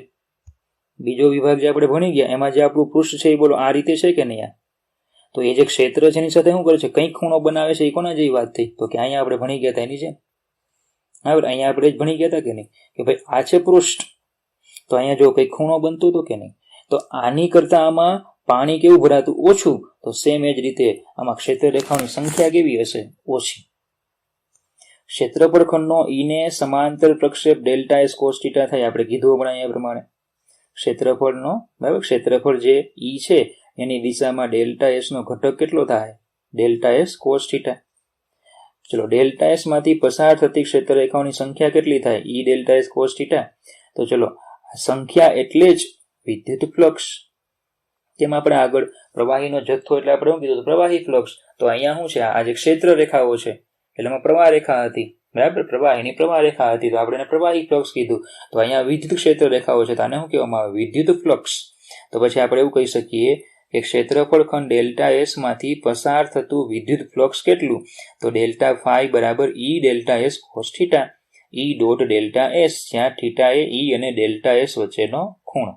બીજો વિભાગ જે આપણે ભણી ગયા એમાં જે આપણું પૃષ્ઠ છે એ બોલો આ રીતે છે કે નહીં? તો એ જે ક્ષેત્ર છે એની સાથે શું કરે છે? કંઈક ખૂણો બનાવે છે. એ કોના જેવી વાત થઈ? તો કે અહીંયા આપણે ભણી ગયા હતા એની છે, બરાબર. અહીંયા આપણે જ ભણી ગયા હતા કે નહીં કે ભાઈ આ છે પૃષ્ઠ, તો અહીંયા જો કંઈક ખૂણો બનતો હતો કે નહીં? તો આની કરતા આમાં પાણી કેવું ભરાતું? ઓછું. તો સેમ એ જ રીતે આમાં ક્ષેત્ર રેખાઓની સંખ્યા કેવી હશે? ઓછી. ક્ષેત્રફળ ખંડનો ઈને સમાંતર પ્રક્ષેપ ડેલ્ટા એસ કોસ થીટા થાય. આપણે કીધું હમણાં અહીંયા પ્રમાણે ક્ષેત્રફળનો, બરાબર, ક્ષેત્રફળ જે ઈ છે એની દિશામાં ડેલ્ટા એસ નો ઘટક કેટલો થાય? Delta S cos theta. ચલો ડેલ્ટા એસ માંથી પસાર થતી ક્ષેત્ર રેખાઓની સંખ્યા કેટલી થાય? ઈ ડેલ્ટા એસ કોસ થીટા. તો ચલો સંખ્યા એટલે જ વિદ્યુત ફ્લક્સ. તેમાં આપણે આગળ પ્રવાહીનો જથ્થો એટલે આપણે શું કીધું? પ્રવાહી ફ્લક્સ. તો અહીંયા શું છે? આ જે ક્ષેત્ર રેખાઓ છે એટલે એમાં પ્રવાહ રેખા હતી, બરાબર, પ્રવાહીની પ્રવાહ રેખા હતી તો આપણે એને પ્રવાહી ફ્લક્સ કીધું. તો અહીંયા વિદ્યુત ક્ષેત્ર રેખાઓ છે તો આને શું કહેવામાં આવે? વિદ્યુત ફ્લક્સ. તો પછી આપણે એવું કહી શકીએ કે ક્ષેત્રફળ ખંડ ડેલ્ટા એસ માંથી પસાર થતું વિદ્યુત ફ્લક્સ કેટલું? તો ડેલ્ટા ફાઈ બરાબર ઈ ડેલ્ટા એસ કોસ થીટા, ઈ ડોટ ડેલ્ટા એસ, જ્યાં થીટા એ ઈ અને ડેલ્ટા એસ વચ્ચેનો ખૂણો.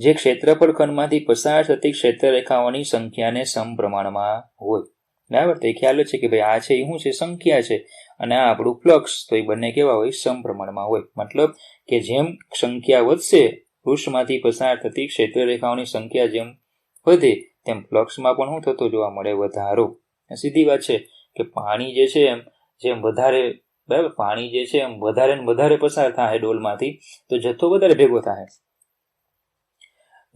જે ક્ષેત્રફળ ખંડમાંથી પસાર થતી ક્ષેત્રરેખાઓની સંખ્યાને સમપ્રમાણમાં હોય. બરાબર, તો એ ખ્યાલ છે કે ભાઈ આ છે એ શું છે? સંખ્યા છે, અને આ આપણું ફ્લક્સ, તો એ બંને કેવા હોય? સમપ્રમાણમાં હોય. મતલબ કે જેમ સંખ્યા વધશે, પૃષ્ઠમાંથી પસાર થતી ક્ષેત્રરેખાઓની સંખ્યા જેમ વધે તેમ ફ્લક્સમાં પણ શું થતો જોવા મળે? વધારો. સીધી વાત છે કે પાણી જે છે એમ જેમ વધારે, બરાબર, પાણી જે છે એમ વધારે ને વધારે પસાર થાય ડોલમાંથી તો જથ્થો વધારે ભેગો થાય.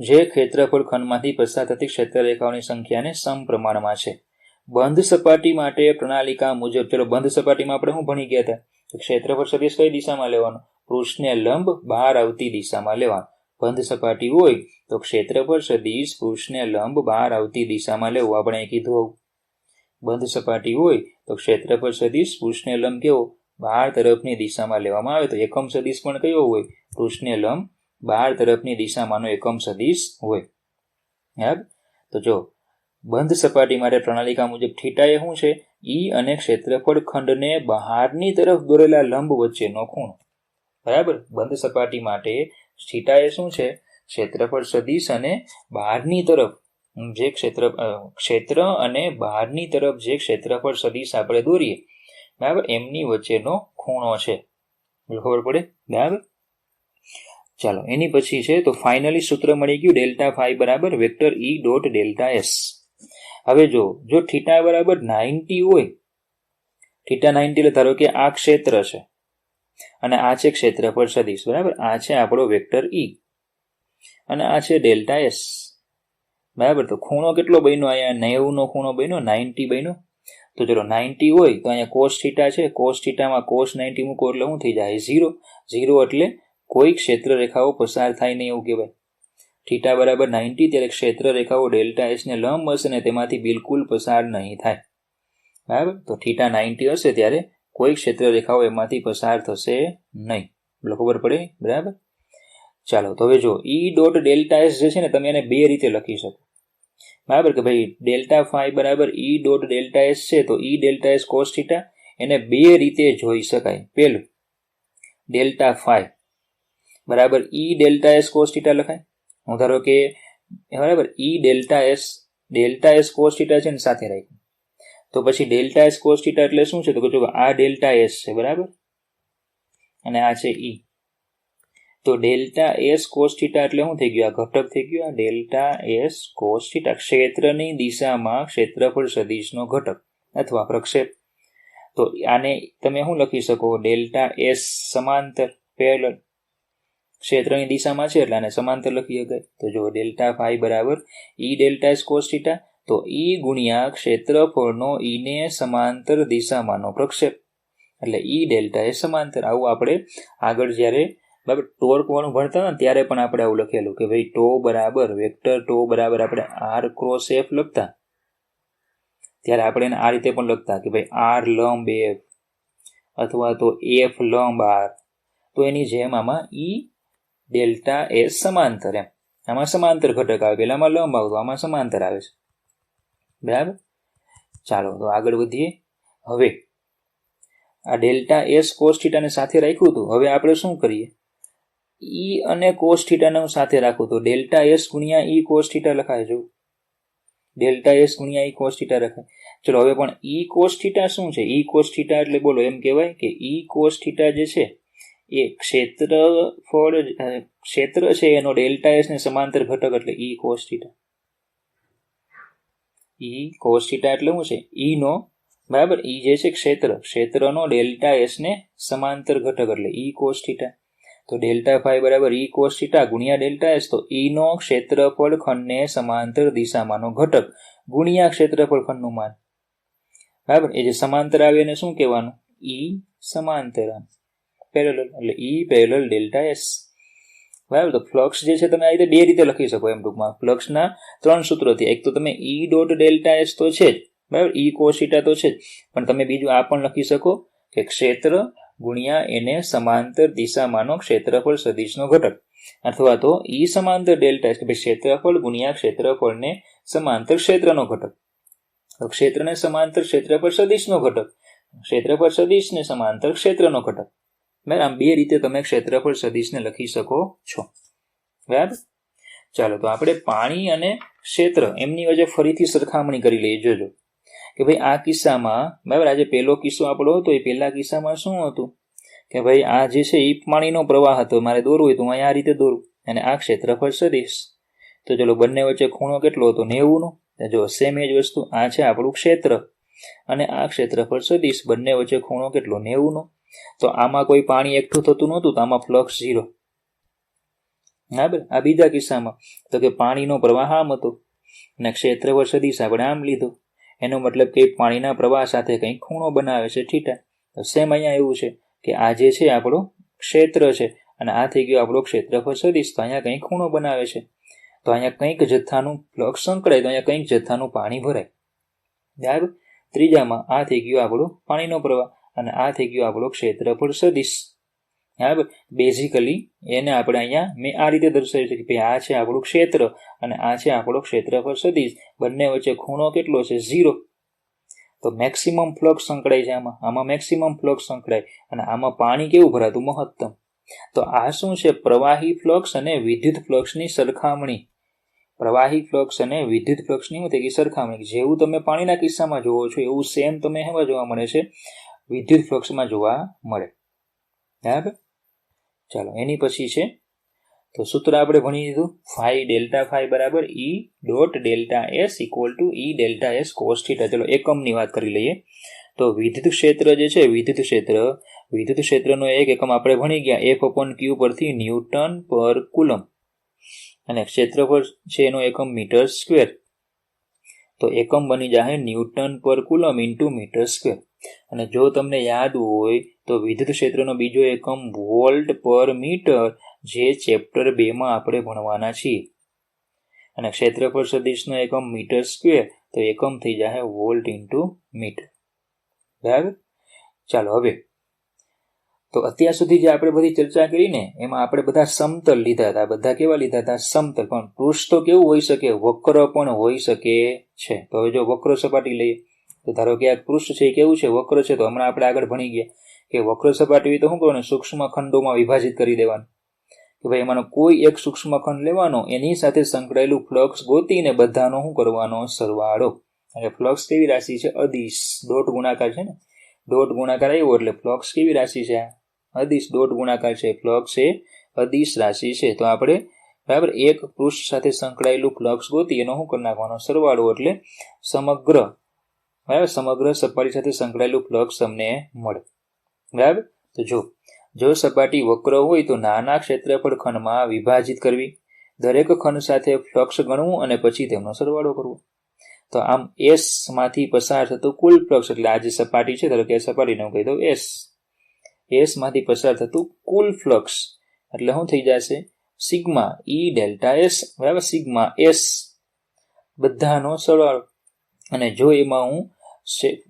જે ક્ષેત્રફળ ખંડમાંથી પસાર થતી ક્ષેત્રરેખાઓની સંખ્યાને સમપ્રમાણમાં છે. બંધ સપાટી માટે પ્રણાલિકા મુજબ, ચલો બંધ સપાટીમાં આપણે શું ભણી ગયા હતા? ક્ષેત્રફળ સદિશ કઈ દિશામાં લેવાનું? પૃષ્ઠને લંબ બહાર આવતી દિશામાં લેવાનું. બંધ સપાટી હોય તો ક્ષેત્રફળ સદિશ પૃષ્ઠને લંબ બહાર આવતી દિશામાં લેવું. આપણે કીધું બંધ સપાટી હોય તો ક્ષેત્રફળ સદિશ પૃષ્ઠને લંબ કેવો? બહાર તરફની દિશામાં લેવામાં આવે. તો એકમ સદિશ પણ કયો હોય? પૃષ્ઠને લંબ બહાર તરફની દિશામાંનો એકમ સદિશ હોય. બરાબર, તો જો બંધ સપાટી માટે પ્રણાલિકા મુજબ થીટા એ શું છે? ઈ અને ક્ષેત્રફળ ખંડને બહારની તરફ દોરેલા લંબ વચ્ચેનો ખૂણો. બરાબર, બંધ સપાટી માટે થીટા એ શું છે? ક્ષેત્રફળ સદિશ અને બહારની તરફ જે ક્ષેત્ર અને બહારની તરફ જે ક્ષેત્રફળ સદિશ આપણે દોરીએ, બરાબર, એમની વચ્ચેનો ખૂણો છે. ખબર પડે? બરાબર, ચાલો એની પછી છે તો ફાઇનલી સૂત્ર મળી ગયું ડેલ્ટા ફાઈ બરાબર વેક્ટર ઈ ડોટ ડેલ્ટા એસ. હવે જો થીટા બરાબર 90 હોય, થીટા 90 એટલે ધારો કે આ ક્ષેત્ર છે અને આ છે ક્ષેત્રફળ સદિશ, બરાબર, આ છે આપણો વેક્ટર ઈ અને આ છે ડેલ્ટા એસ. બરાબર, તો ખૂણો કેટલો બન્યો? અહીંયા 90 નો ખૂણો બન્યો, 90 બન્યો. તો ચલો 90 હોય તો અહીંયા કોસ થીટા છે, કોસ થીટામાં કોસ 90 મૂકો એટલે શું થઈ જાય? 0. 0 એટલે કોઈ ક્ષેત્ર રેખાઓ પસાર થાય નહીં એવું કહેવાય. થીટા બરાબર 90 ત્યારે ક્ષેત્ર રેખાઓ ડેલ્ટા એસ ને લંબ હશે ને તેમાંથી બિલકુલ પસાર નહીં થાય. બરાબર, તો થીટા 90 હશે ત્યારે કોઈ ક્ષેત્ર રેખાઓ એમાંથી પસાર થશે નહીં. ખબર પડે? બરાબર, ચાલો તો હવે જો ઈ ડોટ ડેલ્ટા એસ જે છે ને તમે એને બે રીતે લખી શકો. બરાબર, કે ભાઈ ડેલ્ટા ફાઈ બરાબર ઈ ડોટ ડેલ્ટા એસ છે તો ઈ ડેલ્ટા એસ કોસ થીટા એને બે રીતે જોઈ શકાય. પેલું ડેલ્ટા ફાઈ બરાબર ઈ ડેલ્ટા એસ કોસ થીટા લખાય. હું ધારો કે બરાબર ઈ ડેલ્ટા એસ કોસ થીટા છે ને સાથે રાખ્યું તો પછી ડેલ્ટા એસ કોસ થીટા એટલે શું છે? તો કે આ ડેલ્ટા એસ છે, બરાબર, અને આ છે ઈ. તો ડેલ્ટા એસ કોસ થીટા એટલે શું થઈ ગયું? આ ઘટક થઈ ગયું. આ ડેલ્ટા એસ કોસ થીટા ક્ષેત્રની દિશામાં ક્ષેત્રફળ સદિશનો ઘટક અથવા પ્રક્ષેપ. તો આને તમે શું લખી શકો? ડેલ્ટા એસ સમાંતર, પેરેલલ, ક્ષેત્રની દિશામાં છે એટલે આને સમાંતર લખી શકાય. તો જો ડેલ્ટા ફાઈ બરાબર ઈ ડેલ્ટા એસ કોસ થીટા, તો ઈ ગુણ્યા ક્ષેત્રફળનો ઈને સમાંતર દિશામાંનો પ્રક્ષેપ એટલે ઈ ડેલ્ટા એસ સમાંતર. આવું આપણે આગળ જ્યારે બરાબર ટોર્ક વાળું ભણતા ને ત્યારે પણ આપણે આવું લખેલું કે ભાઈ ટો બરાબર વેક્ટર ટો બરાબર આપણે આર ક્રોસ એફ લખતા, ત્યારે આપણે એને આ રીતે પણ લખતા કે ભાઈ આર લંબ એફ અથવા તો એફ લંબ આર. તો એની જેમ આમાં ઈ ડેલ્ટા એસ સમાંતર, એમ આમાં સમાંતર ઘટક આવે, પેલામાં લંબ આવતો, આમાં સમાંતર આવે છે. બરાબર, ચાલો તો આગળ વધીએ. હવે આ ડેલ્ટા એસ કોસ થીટાને સાથે રાખ્યું હતું, હવે આપણે શું કરીએ? ઈ અને કોસ થીટાને સાથે રાખું તો ડેલ્ટા એસ ગુણ્યા ઈ કોસ થીટા લખાય. જો ડેલ્ટા એસ ગુણ્યા ઈ કોસ થીટા લખાય. ચલો હવે પણ ઈ કોસ થીટા શું છે? ઈ કોસ થીટા એટલે બોલો એમ કહેવાય કે ઈ કોસ થીટા જે છે એ ક્ષેત્ર છે એનો ડેલ્ટા એસ ને સમાંતર ઘટક એટલે ઈ કોસ થીટા. ઈ કોસ થીટા એટલે શું છે? ઈ નો બરાબર ઈ જે છે ક્ષેત્રનો ડેલ્ટા એસ ને સમાંતર ઘટક એટલે ઈ કોસ થીટા. તો ડેલ્ટા ફાઈ બરાબર ઈ કોસ થીટા ગુણ્યા ડેલ્ટા એસ, તો ઈ નો ક્ષેત્રફળ ખંડને સમાંતર દિશામાંનો ઘટક ગુણ્યા ક્ષેત્રફળ ખંડનું માન. બરાબર, એ જે સમાંતર આવે એને શું કહેવાનું? ઈ સમાંતર, પેરેલલ એટલે ઈ પેરેલલ ડેલ્ટા એસ. બરાબર, તો ફ્લક્સ જે છે તમે આ રીતે બે રીતે લખી શકો. એમ ટૂંકમાં ફ્લક્સના 3 સૂત્રોથી. એક તો તમે ઈ ડોટ ડેલ્ટા એસ તો છે જ, બરાબર, ઈ કોસ થીટા તો છે જ, પણ તમે બીજું આ પણ લખી શકો કે ક્ષેત્ર ગુણ્યા એને સમાંતર દિશામાંનો ક્ષેત્રફળ સદિશનો ઘટક, અથવા તો ઈ સમાંતર ડેલ્ટા એસ કે ભાઈ ક્ષેત્રફળ ગુણ્યા ક્ષેત્રફળને સમાંતર ક્ષેત્રનો ઘટક. તો ક્ષેત્રને સમાંતર ક્ષેત્રફળ સદિશનો ઘટક, ક્ષેત્રફળ સદિશને સમાંતર ક્ષેત્રનો ઘટક. બરાબર, આમ બે રીતે તમે ક્ષેત્રફળ સદિશને લખી શકો છો. બરાબર. ચાલો, તો આપણે પાણી અને ક્ષેત્ર એમની વચ્ચે ફરીથી સરખામણી કરી લઈએ. જોજો કે ભાઈ આ કિસ્સામાં, બરાબર, આજે પહેલો કિસ્સો આપણો હતો, એ પહેલા કિસ્સામાં શું હતું કે ભાઈ આ જે છે એ પાણીનો પ્રવાહ હતો, મારે દોરવું હોય તો હું અહીંયા આ રીતે દોરું, અને આ ક્ષેત્રફળ સદિશ. તો ચલો, બંને વચ્ચે ખૂણો કેટલો હતો? 90નો. જો સેમ એ જ વસ્તુ, આ છે આપણું ક્ષેત્ર અને આ ક્ષેત્રફળ સદિશ, બંને વચ્ચે ખૂણો કેટલો? 90નો. તો આમાં કોઈ પાણી એકઠું થતું નહોતું, તો આમાં ફ્લક્સ 0. બરાબર. આ બીજા કિસ્સામાં તો કે પાણીનો પ્રવાહ આમ હતો અને ક્ષેત્રફળ સદિશ આપણે આમ લીધો, એનો મતલબ કે પાણીના પ્રવાહ સાથે કંઈક ખૂણો બનાવે છે થીટા. તો સેમ અહીંયા એવું છે કે આ જે છે આપણો ક્ષેત્ર છે અને આ થઈ ગયો આપણો ક્ષેત્રફળ સદિશ, તો અહીંયા કંઈક ખૂણો બનાવે છે. તો અહીંયા કંઈક જથ્થાનું ફ્લક્સ સંકળાય, તો અહીંયા કંઈક જથ્થાનું પાણી ભરાય. બરાબર. ત્રીજામાં આ થઈ ગયો આપણો પાણીનો પ્રવાહ અને આ થઈ ગયો આપણો ક્ષેત્રફળ સદિશ. બરાબર. બેઝિકલી એને આપણે અહીંયા મેં આ રીતે દર્શાવ્યું છે કે ભાઈ આ છે આપણું ક્ષેત્ર અને આ છે આપણો ક્ષેત્રફળ સદિશ, બંને વચ્ચે ખૂણો કેટલો છે? 0. તો મેક્સિમમ ફ્લક્સ સંકળાય છે આમાં મેક્સિમમ ફ્લક્સ સંકળાય અને આમાં પાણી કેવું ભરાતું? મહત્તમ. તો આ શું છે? પ્રવાહી ફ્લક્સ અને વિદ્યુત ફ્લક્સની સરખામણી. પ્રવાહી ફ્લક્સ અને વિદ્યુત ફ્લક્સની થઈ ગઈ સરખામણી. જેવું તમે પાણીના કિસ્સામાં જોવો છો એવું સેમ તમે એમાં જોવા મળે છે, વિદ્યુત ફ્લક્સમાં જોવા મળે. બરાબર. ચાલો, એની પછી છે તો સૂત્ર આપણે ભણી દીધું, ફાઈ ડેલ્ટા ફાઈ બરાબર E dot delta S equal to E delta S cos theta. ચલો એકમની વાત કરી લઈએ. તો વિદ્યુત ક્ષેત્ર જે છે, વિદ્યુત ક્ષેત્રનો એક એકમ આપણે ભણી ગયા F/Q પરથી ન્યૂટન પર કુલમ, અને ક્ષેત્રફળ છે એનો એકમ મીટર સ્ક્વેર. તો એકમ બની જાય ન્યૂટન પર કુલમ ઇન્ટુ મીટર સ્ક્વેર. અને જો તમને યાદ હોય તો વિદ્યુત ક્ષેત્રનો બીજો એકમ વોલ્ટ પર મીટર, જે ચેપ્ટર 2માં આપણે ભણવાના છીએ. અને ક્ષેત્રફળ સદિશનો એકમ મીટર સ્ક્વેર, તો એકમ થઈ જાય વોલ્ટ ઇન્ટુ મીટર. બરાબર. ચાલો, હવે તો અત્યાર સુધી જે આપણે બધી ચર્ચા કરી ને એમાં આપણે બધા સમતલ લીધા હતા. બધા કેવા લીધા હતા? સમતલ. પણ પૃષ્ઠ તો કેવું હોઈ શકે? વક્ર પણ હોઈ શકે છે. તો હવે જો વક્ર સપાટી લઈએ તો ધારો કે આ પૃષ્ઠ છે એ કેવું છે? વક્ર છે. તો હમણાં આપણે આગળ ભણી ગયા કે વક્ર સપાટી હોય તો શું કરવાનું? સૂક્ષ્મ ખંડોમાં વિભાજિત કરી દેવાનું. કે ભાઈ એમાંનો કોઈ એક સૂક્ષ્મ ખંડ લેવાનો, એની સાથે સંકળાયેલું ફ્લક્સ ગોતીને બધાનો શું કરવાનો? સરવાળો. અને ફ્લક્સ કેવી રાશિ છે? અદિશ. ડોટ ગુણાકાર છે ને, ડોટ ગુણાકાર આવ્યો એટલે ફ્લક્સ કેવી રાશિ છે? અદિશ. ડોટ ગુણાકાર છે, ફ્લક્સ એ અદિશ રાશિ છે. તો આપણે બરાબર એક પૃષ્ઠ સાથે સંકળાયેલું ફ્લક્સ ગોતી એનો શું કરી નાખવાનો? સરવાળો. એટલે સમગ્ર, બરાબર, સમગ્ર સપાટી સાથે સંકળાયેલું ફ્લક્સ તમને મળે. બરાબર. તો જો સપાટી વક્ર હોય તો નાના ક્ષેત્રફળ ખંડમાં વિભાજિત કરવી, દરેક ખંડ સાથે ફ્લક્સ ગણવું અને પછી તેમનો સરવાળો કરવો. તો આમ એસ માંથી પસાર થતું કુલ ફ્લક્સ, એટલે આ જે સપાટી છે ધારો કે સપાટીને હું કહી દઉં એસ, એસ માંથી પસાર થતું કુલ ફ્લક્સ એટલે શું થઈ જશે? સિગ્મા ઈ ડેલ્ટા એસ. બરાબર. સિગ્મા એસ બધાનો સરવાળો. અને જો એમાં હું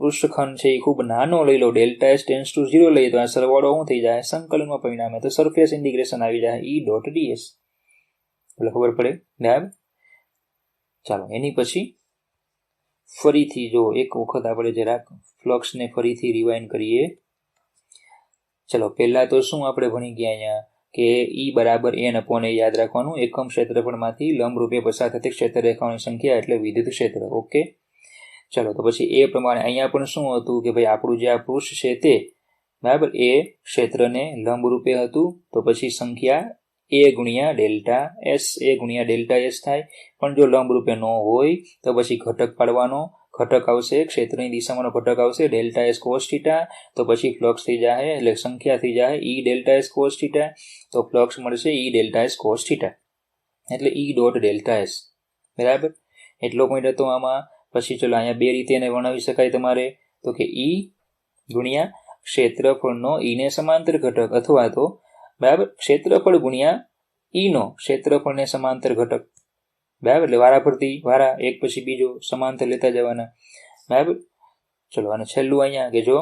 પૃષ્ઠખંડ છે એ ખૂબ નાનો લઈ લો, ડેલ્ટા એસ ટેન્સ ટુ 0 લઈએ, તો આ સરવાળો શું થઈ જાય? સંકલનમાં પરિણામે. તો સરફેસ ઇન્ટિગ્રેશન આવી જાય ઈ ડોટ ડીએસ. એટલે ખબર પડે. બરાબર. ચાલો, એની પછી ફરીથી જો એક વખત આપણે જરાક ફ્લક્સને ફરીથી રિવાઇન્ડ કરીએ. ચલો, પહેલા તો શું આપણે ભણી ગયા અહીંયા કે ઈ બરાબર n/a યાદ રાખવાનું. એકમ ક્ષેત્રફળમાંથી લંબરૂપે પસાર થતી ક્ષેત્રરેખાઓની સંખ્યા એટલે વિદ્યુત ક્ષેત્ર. ઓકે. ચલો, તો પછી એ પ્રમાણે અહીંયા પણ શું હતું કે ભાઈ આપણું જે આ પૃષ્ઠ છે તે બરાબર એ ક્ષેત્રને લંબરૂપે હતું, તો પછી સંખ્યા a ગુણ્યા ડેલ્ટા એસ, a ગુણ્યા ડેલ્ટા એસ થાય. પણ જો લંબરૂપે ન હોય તો પછી ઘટક પાડવાનો. ઘટક આવશે, ક્ષેત્રની દિશામાંનો ઘટક આવશે ડેલ્ટા એસ કોસ થીટા. તો પછી ફ્લક્સ થઈ જાય એટલે સંખ્યા થઈ જાય ઈ ડેલ્ટા એસ કોસ થીટા. તો ફ્લક્સ મળશે ઈ ડેલ્ટા એસ કોસ થીટા, એટલે ઈ ડોટ ડેલ્ટા એસ. બરાબર. એટલો પોઈન્ટ હતો આમાં. પછી ચલો, અહીંયા બે રીતે એને વર્ણવી શકાય તમારે. તો કે ઈ ગુણ્યા ક્ષેત્રફળનો ઈને સમાંતર ઘટક, અથવા તો બરાબર ક્ષેત્રફળ ગુણ્યા ઈનો ક્ષેત્રફળને સમાંતર ઘટક. બરાબર. એટલે વારા પરથી વારા, એક પછી બીજો સમાંતર લેતા જવાના. બરાબર. ચલો અને છેલ્લું અહીંયા કે જો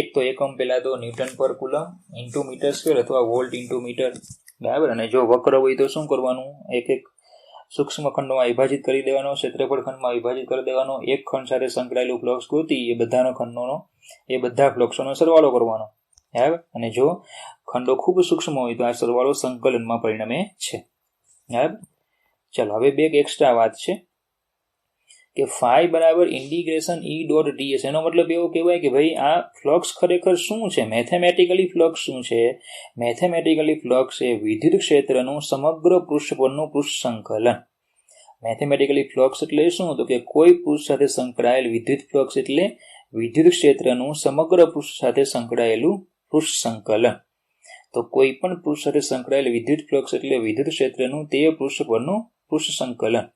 એક તો એકમ પહેલા તો ન્યૂટન પર કુલમ ઇન્ટુ મીટર સ્ક્વેર અથવા વોલ્ટ ઇન્ટુ મીટર, બરાબર. અને જો વક્ર હોય તો શું કરવાનું, એક એક સૂક્ષ્મ ખંડોમાં વિભાજિત કરી દેવાનો, ક્ષેત્રફળ ખંડમાં વિભાજિત કરી દેવાનો, એક ખંડ સાથે સંકળાયેલું ફ્લક્સ ગોતી એ બધાનો ખંડોનો એ બધા ફ્લક્સોનો સરવાળો કરવાનો, બરાબર. અને જો ખંડો ખૂબ સૂક્ષ્મ હોય તો આ સરવાળો સંકલનમાં પરિણમે છે, બરાબર. ચાલો હવે બે એક્સ્ટ્રા વાત છે કે ફાઈ બરાબર ઇન્ટિગ્રેશન ઈ ડોટ ડીએસ. એનો મતલબ એવો કહેવાય કે ભાઈ આ ફ્લક્સ ખરેખર શું છે, મેથેમેટિકલી ફ્લક્સ શું છે. મેથેમેટિકલી ફ્લક્સ એ વિદ્યુત ક્ષેત્રનું સમગ્ર પૃષ્ઠ પરનું પૃષ્ઠ સંકલન. મેથેમેટિકલી ફ્લક્સ એટલે શું, તો કે કોઈ પૃષ્ઠ સાથે સંકળાયેલ વિદ્યુત ફ્લક્સ એટલે વિદ્યુત ક્ષેત્રનું સમગ્ર પૃષ્ઠ સાથે સંકળાયેલું પૃષ્ઠ સંકલન. તો કોઈ પણ પૃષ્ઠ સાથે સંકળાયેલ વિદ્યુત ફ્લક્સ એટલે વિદ્યુત ક્ષેત્રનું તે પૃષ્ઠ પરનું પૃષ્ઠ સંકલન.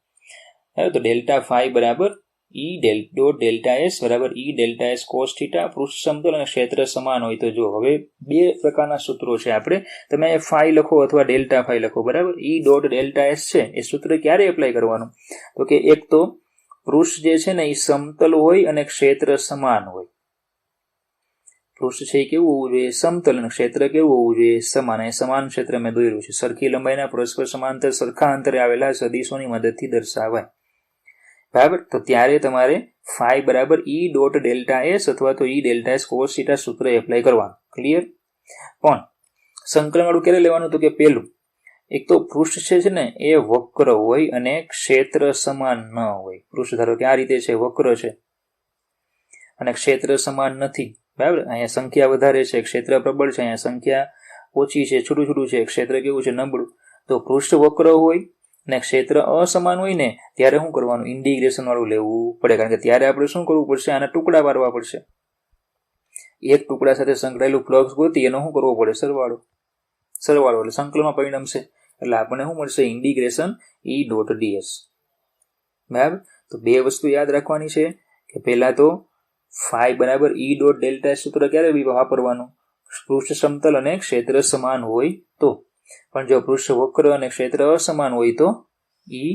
તો ડેલ્ટા ફાઈ બરાબર ઈ ડોટ ડેલ્ટા એસ બરાબર ઈ ડેલ્ટા એસ કોસ થીટા. પૃષ્ઠ સમતલ અને ક્ષેત્ર સમાન હોય તો જો હવે બે પ્રકારના સૂત્રો છે. આપણે તમે ફાઈ લખો અથવા ડેલ્ટા ફાઈ લખો, બરાબર. ઈ ડોટ ડેલ્ટા એસ છે એ સૂત્ર ક્યારે એપ્લાય કરવાનું, તો કે એક તો પૃષ્ઠ જે છે ને એ સમતલ હોય અને ક્ષેત્ર સમાન હોય. પૃષ્ઠ છે એ કેવું હોવું જોઈએ, સમતલ, અને ક્ષેત્ર કેવું હોવું જોઈએ, સમાન. એ સમાન ક્ષેત્ર મેં દોર્યું છે. સરખી લંબાઈના પરસ્પર સમાંતર સરખા અંતરે આવેલા સદિશોની મદદથી દર્શાવાય, બરાબર. તો ત્યારે તમારે ફાઈ બરાબર ઈ ડોટ ડેલ્ટા એસ અથવા તો ઈ ડેલ્ટા એસ કોસ થીટા સૂત્ર એપ્લાય કરવાનું. ક્લિયર. પણ સંકલન વાળું ક્યારે લેવાનું, તો કે પેલું એક તો પૃષ્ઠ છે ને એ વક્ર હોય અને ક્ષેત્ર સમાન ન હોય. પૃષ્ઠ ધારો કે આ રીતે છે, વક્ર છે અને ક્ષેત્ર સમાન નથી, બરાબર. અહીંયા સંખ્યા વધારે છે, ક્ષેત્ર પ્રબળ છે, અહીંયા સંખ્યા ઓછી છે, છૂટું છૂટું છે, ક્ષેત્ર કેવું છે, નબળું. તો પૃષ્ઠ વક્ર હોય અને ક્ષેત્ર અસમાન હોય ને ત્યારે શું કરવાનું, ઇન્ટિગ્રેશન વાળું લેવું પડે. કારણ કે ત્યારે આપણે શું કરવું પડશે, આના ટુકડા પાડવા પડશે. એક ટુકડા સાથે સંકળાયેલું ફ્લક્સ ગોતી એનો શું કરવો પડે, સરવાળો એટલે સંકલનમાં પરિણમશે. એટલે આપણને શું મળશે, ઇન્ટિગ્રેશન ઈ ડોટ ડીએસ, બરાબર. તો બે વસ્તુ યાદ રાખવાની છે કે પહેલા તો ફાઈ બરાબર ઈ ડોટ ડેલ્ટા સૂત્ર ક્યારે વાપરવાનું, પૃષ્ઠ સમતલ અને ક્ષેત્ર સમાન હોય તો. પણ જો પૃષ્ઠ વક્ર અને ક્ષેત્ર અસમાન હોય તો ઈ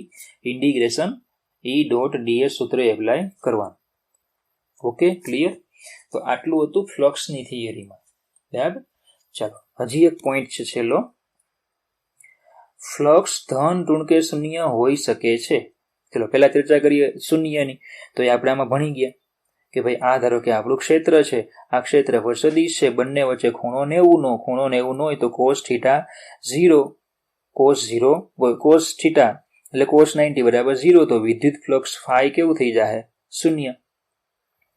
ઇન્ટિગ્રેશન ઈ ડોટ ડીએસ સૂત્ર એપ્લાય કરવાનું. Okay, clear. તો આટલું હતું ફ્લક્સની થિયરીમાં, બરાબર. ચાલો હજી એક પોઈન્ટ છે છેલ્લો. ફ્લક્સ ધન ઋણ કે શૂન્ય હોઈ શકે છે. ચલો પહેલા ચર્ચા કરીએ શૂન્યની. તો એ આપણે આમાં ભણી ગયા કે ભાઈ આ ધારો કે આપણું ક્ષેત્ર છે, આ ક્ષેત્ર પર સદિશ છે, બંને વચ્ચે ખૂણો 90 નો. ખૂણો 90 નો હોય તો કોસ થીટા 0, કોસ થીટા એટલે કોસ 90 બરાબર 0. તો વિદ્યુત ફ્લક્સ ફાઈ કેવું થઈ જાય, શૂન્ય,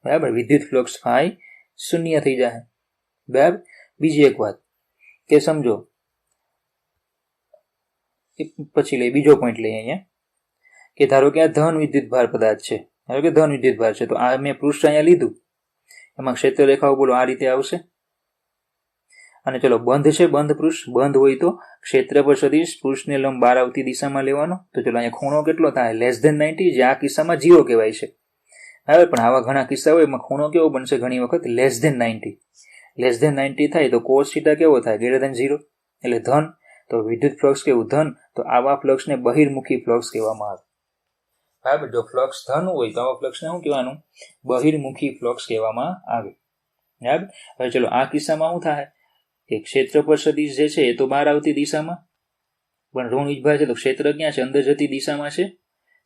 બરાબર. વિદ્યુત ફ્લક્સ ફાઈ શૂન્ય થઈ જાય, બરાબર. બીજી એક વાત કે સમજો, પછી લઈ બીજો પોઈન્ટ લઈએ અહીંયા કે ધારો કે આ ધન વિદ્યુત ભાર પદાર્થ છે, ધારો કે ધન વિદ્યુત ભાર છે. તો આ મેં પૃષ્ઠ અહીંયા લીધું, એમાં ક્ષેત્ર રેખાઓ બોલો આ રીતે આવશે. અને ચલો બંધ છે, બંધ પૃષ્ઠ, બંધ હોય તો ક્ષેત્ર પર સદિશ પૃષ્ઠને લંબ બહાર આવતી દિશામાં લેવાનો. તો ચલો અહીંયા ખૂણો કેટલો થાય, <90, જે આ કિસ્સામાં 0 કહેવાય છે. હવે પણ આવા ઘણા કિસ્સા હોય એમાં ખૂણો કેવો બનશે, ઘણી વખત <90. <90 થાય તો કોસ થીટા કેવો થાય, <0, એટલે ધન. તો વિદ્યુત ફ્લક્સ કેવું, ધન. તો આવા ફ્લક્સને બહિર્મુખી ફ્લક્સ કહેવામાં આવે, બરાબર. જો ફ્લક્સ ધન હોય તો આવા ફ્લક્સને શું કહેવાનું, બહિર્મુખી ફ્લક્સ કહેવામાં આવે, બરાબર. હવે ચલો આ કિસ્સામાં શું થાય કે ક્ષેત્ર પર સદિશ જે છે એ તો બહાર આવતી દિશામાં, પણ ઋણ વિજભાર છે તો ક્ષેત્ર ક્યાં છે, અંદર જતી દિશામાં છે.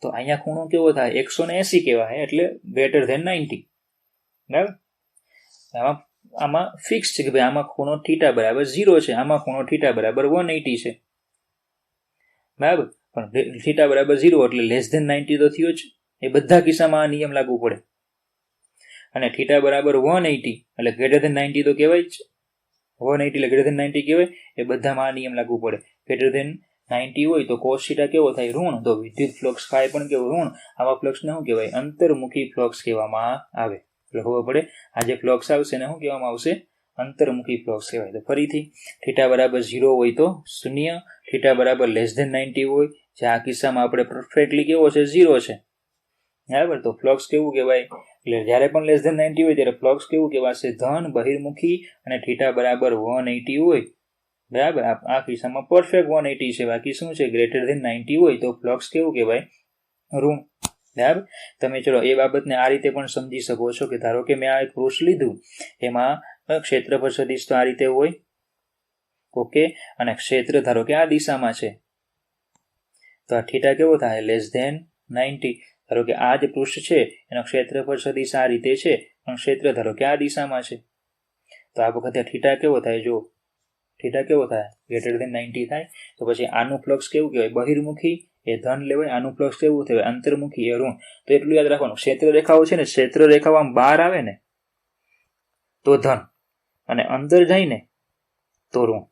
તો અહીંયા ખૂણો કેવો થાય, 180 કહેવાય, એટલે <90, બરાબર. આમાં ફિક્સ છે કે ભાઈ આમાં ખૂણો થીટા બરાબર 0 છે, આમાં ખૂણો થીટા બરાબર 180 છે, બરાબર. પણ થીટા બરાબર 0 એટલે <90 તો થયો જ. એ બધા કિસ્સામાં આ નિયમ લાગુ પડે. અને થીટા બરાબર 180 એટલે <90 તો કહેવાય જ. 180 એટલે <90 કહેવાય. એ બધામાં આ નિયમ લાગુ પડે. <90 હોય તો કોસ થીટા કેવો થાય, ઋણ. તો વિદ્યુત ફ્લક્સ ફાઈ પણ કેવું, ઋણ. આવા ફ્લક્સને શું કહેવાય, અંતર્મુખી ફ્લક્સ કહેવામાં આવે. એટલે ખબર પડે આ જે ફ્લક્સ આવશે ને શું કહેવામાં આવશે, અંતર્મુખી ફ્લક્સ કહેવાય. તો ફરીથી થીટા બરાબર 0 હોય તો 0, થીટા બરાબર <90 હોય, જે આ કિસ્સામાં આપણે પરફેક્ટલી કેવો છે, 0 છે, બરાબર. તો ફ્લક્સ કેવું કહેવાય, એટલે જ્યારે પણ <90 હોય ત્યારે ફ્લક્સ કેવું કહેવાશે, ધન, બહિર્મુખી. અને થીટા બરાબર 180 હોય, બરાબર. આ કિસ્સામાં પરફેક્ટ 180 છે. બાકી શું છે, <90 હોય તો ફ્લક્સ કેવું કહેવાય, ઋણ, બરાબર. તમે ચલો એ બાબતને આ રીતે પણ સમજી શકો છો કે ધારો કે મેં આ એક પૃષ્ઠ લીધું, એમાં ક્ષેત્રફળ સદિશ તો આ રીતે હોય, ઓકે, અને ક્ષેત્ર ધારો કે આ દિશામાં છે, તો આ થીટા કેવો થાય? <90. ધારો કે આ જે પૃષ્ઠ છે એનો ક્ષેત્રફળ સદિશ આ રીતે છે, પણ ક્ષેત્ર ધારો કે આ દિશામાં છે, તો આ વખતે થીટા કેવો થાય? જો થીટા કેવો થાય? <90 થાય. તો પછી આનું ફ્લક્સ કેવું કહેવાય? બહિર્મુખી એ ધન લેવાય, આનું ફ્લક્સ કેવું થયું? અંતર્મુખી એ ઋણ. તો એટલું યાદ રાખવાનું, ક્ષેત્ર રેખાઓ છે ને, ક્ષેત્ર રેખાઓ આમ બહાર આવે ને તો ધન, અને અંદર જાય ને તો ઋણ.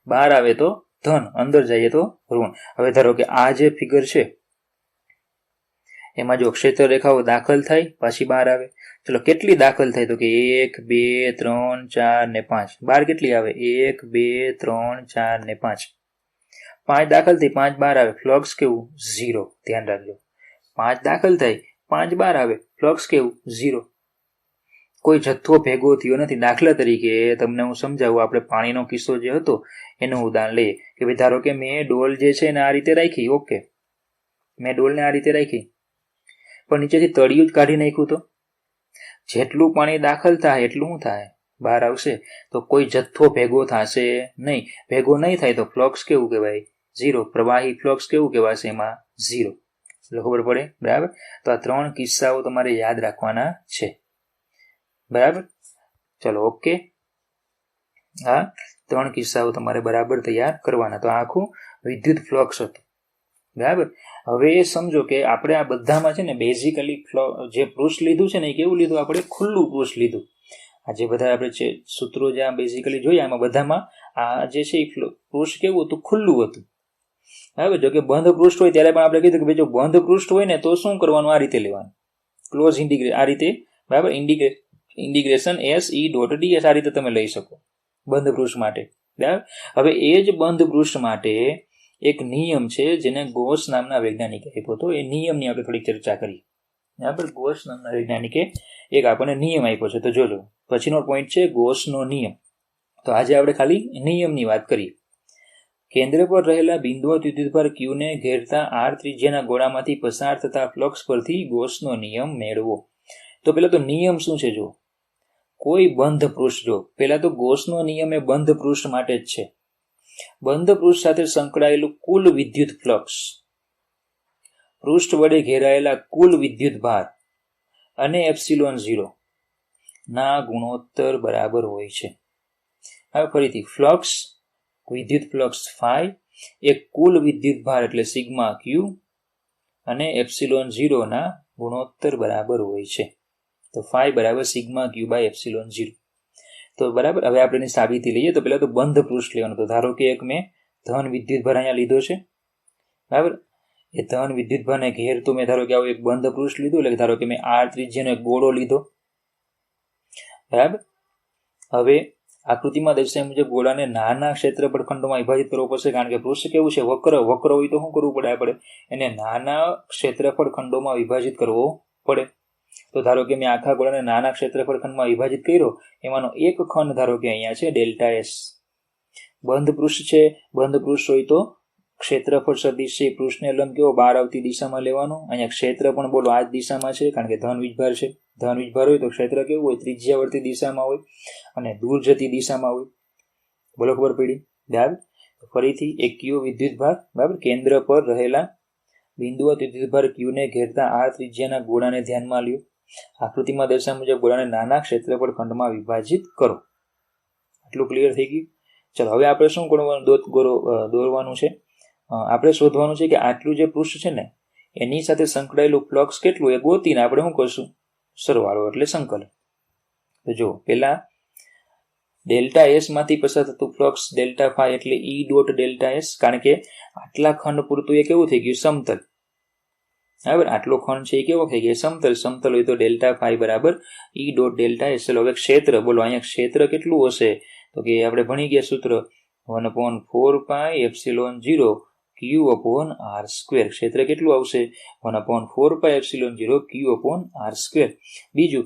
બહાર આવે તો ધન, અંદર જઈએ તો ઋણ. હવે ધારો કે આ જે ફિગર છે એમાં જો ક્ષેત્ર રેખાઓ દાખલ થાય પાછી બહાર આવે, ચલો કેટલી દાખલ થાય? તો કે 1 2 3 4 ને 5. બહાર કેટલી આવે? 1 2 3 4 ને 5. 5 દાખલ થઈ, 5 બહાર આવે, ફ્લક્સ કેવું? 0. ધ્યાન રાખજો, 5 દાખલ થાય, 5 બહાર આવે, ફ્લક્સ કેવું? 0. કોઈ જથ્થો ભેગો થયો નથી. દાખલા તરીકે તમને હું સમજાવું, આપણે પાણીનો કિસ્સો જે હતો એનું ઉદાહરણ લઈએ કે ભાઈ ધારો કે મેં ડોલ જે છે એને આ રીતે રાખી, ઓકે, મેં ડોલને આ રીતે રાખી, પણ નીચેથી તળિયું જ કાઢી નાખ્યું, તો જેટલું પાણી દાખલ થાય એટલું શું થાય? બહાર આવશે. તો કોઈ જથ્થો ભેગો થશે નહીં. ભેગો નહીં થાય તો ફ્લક્સ કેવું કહેવાય? 0. પ્રવાહી ફ્લક્સ કેવું કહેવાશે? એમાં 0. એટલે ખબર પડે, બરાબર. તો આ 3 કિસ્સાઓ તમારે યાદ રાખવાના છે, બરાબર. ચલો, ઓકે, આ 3 કિસ્સાઓ તમારે બરાબર તૈયાર કરવાના. તો આખું વિદ્યુત ફ્લક્સ હતું, બરાબર. હવે એ સમજો કે આપણે આ બધામાં છે ને બેઝિકલી જે પૃષ્ઠ લીધું છે ને એ કેવું લીધું? આપણે ખુલ્લું પૃષ્ઠ લીધું. આ જે બધા આપણે સૂત્રો જ્યાં બેઝિકલી જોયા એમાં બધામાં આ જે છે એ પૃષ્ઠ કેવું હતું? ખુલ્લું હતું, બરાબર. જો કે બંધ પૃષ્ઠ હોય ત્યારે પણ આપણે કીધું કે ભાઈ જો બંધ પૃષ્ઠ હોય ને તો શું કરવાનું? આ રીતે લેવાનું, ક્લોઝ ઇન્ટિગ્રેશન, આ રીતે, બરાબર. ઇન્ટિગ્રેશન SE.ds આ રીતે તમે લઈ શકો બંધ પૃષ્ઠ માટે, બરાબર. હવે એ જ બંધ પૃષ્ઠ માટે એક નિયમ છે જેને ગોસ નામના વૈજ્ઞાનિકે આપ્યો હતો. એ નિયમની આપણે થોડીક ચર્ચા કરીએ, બરાબર. ગોસ નામના વૈજ્ઞાનિકે એક આપણને નિયમ આપ્યો છે, તો જોજો પછીનો પોઈન્ટ છે ગોસનો નિયમ. તો આજે આપણે ખાલી નિયમની વાત કરીએ. કેન્દ્ર પર રહેલા બિંદુવત વિદ્યુતભાર Q ને ઘેરતા R ત્રિજ્યાના ગોળામાંથી પસાર થતા ફ્લક્સ પરથી ગોસનો નિયમ મેળવો. તો પેલા તો નિયમ શું છે? જો કોઈ બંધ પૃષ્ઠ, જો પેલા તો ગોસનો નિયમ એ બંધ પૃષ્ઠ માટે જ છે. બંધ પૃષ્ઠ સાથે સંકળાયેલું કુલ વિદ્યુત ફ્લક્સ, પૃષ્ઠ વડે ઘેરાયેલા કુલ વિદ્યુત ભાર અને ε0 ના ગુણોત્તર બરાબર હોય છે. હવે ફરીથી, ફ્લક્સ, વિદ્યુત ફ્લક્સ ફાઈ એ કુલ વિદ્યુત ભાર એટલે સિગ્મા ક્યુ અને ε0 ના ગુણોત્તર બરાબર હોય છે. તો ફાઈ બરાબર સિગ્મા ક્યુ બાય ε0. તો બરાબર. હવે આપણે એની સાબિતી લઈએ. તો પહેલા તો બંધ પૃષ્ઠ લેવાનું. તો ધારો કે એક મેં ધન વિદ્યુત ભાર અહીંયા લીધો છે, બરાબર. એ ધન વિદ્યુત ભારને ઘેરતું મેં ધારો કે આવું એક બંધ પૃષ્ઠ લીધું, એટલે ધારો કે મેં R ત્રિજ્યાનો એક ગોળો લીધો, બરાબર. હવે આકૃતિમાં દર્શાવ્યા મુજબ ગોળાને નાના ક્ષેત્રફળ ખંડોમાં વિભાજિત કરવો પડશે, કારણ કે પૃષ્ઠ કેવું છે? વક્ર હોય તો શું કરવું પડે? આપણે એને નાના ક્ષેત્રફળ ખંડોમાં વિભાજિત કરવો પડે. તો ધારો કે મેં આખા ગોળાને નાના ક્ષેત્રફળ ખંડમાં વિભાજિત કર્યો, એમાંનો એક ખંડ ધારો કે અહીંયા છે ΔS. બંધ પૃષ્ઠ છે, બંધ પૃષ્ઠ હોય તો ક્ષેત્રફળ સદિશ છે, પૃષ્ઠને લંબ કેવો? બહાર આવતી દિશામાં લેવાનો. અહીંયા ક્ષેત્ર પણ બોલો આ જ દિશામાં છે, કારણ કે ધન વીજભાર છે. ધન વીજભાર હોય તો ક્ષેત્ર કેવું હોય? ત્રિજ્યાવર્તી દિશામાં હોય અને દૂર જતી દિશામાં હોય. બોલો, ખબર પડી? બરાબર. ફરીથી એક Q વિદ્યુત ભાર, બરાબર. કેન્દ્ર પર રહેલા બિંદુવત વિદ્યુત ભાર Q ને ઘેરતા R ત્રિજ્યાના ગોળાને ધ્યાનમાં લ્યો. આકૃતિમાં દર્શાવ્યા મુજબ ગોળાને નાના ક્ષેત્રફળ ખંડમાં વિભાજિત કરો. આટલું ક્લિયર થઈ ગયું? ચલો, હવે આપણે શું દોરવાનું છે? આપણે શોધવાનું છે કે આટલું જે પૃષ્ઠ છે ને એની સાથે સંકળાયેલું ફ્લક્સ કેટલું એ ગોતીને આપણે શું કરશું? સરવાળો એટલે સંકલન. તો જો પેલા ΔS માંથી પસાર થતું ફ્લક્સ ΔΦ એટલે E.ΔS, કારણ કે આટલા ખંડ પૂરતું એ કેવું થઈ ગયું? સમતલ, બરાબર. આટલો ખંડ છે એ કેવો થઈ ગયો? સમતલ. સમતલ હોય તો ΔΦ બરાબર E.ΔS. ચલો, હવે ક્ષેત્ર બોલો. અહીંયા ક્ષેત્ર કેટલું હશે? તો કે આપણે ભણી ગયા સૂત્ર 1/4πε0 Q/R². ક્ષેત્ર કેટલું આવશે? 1/4πε0 Q/R². બીજું,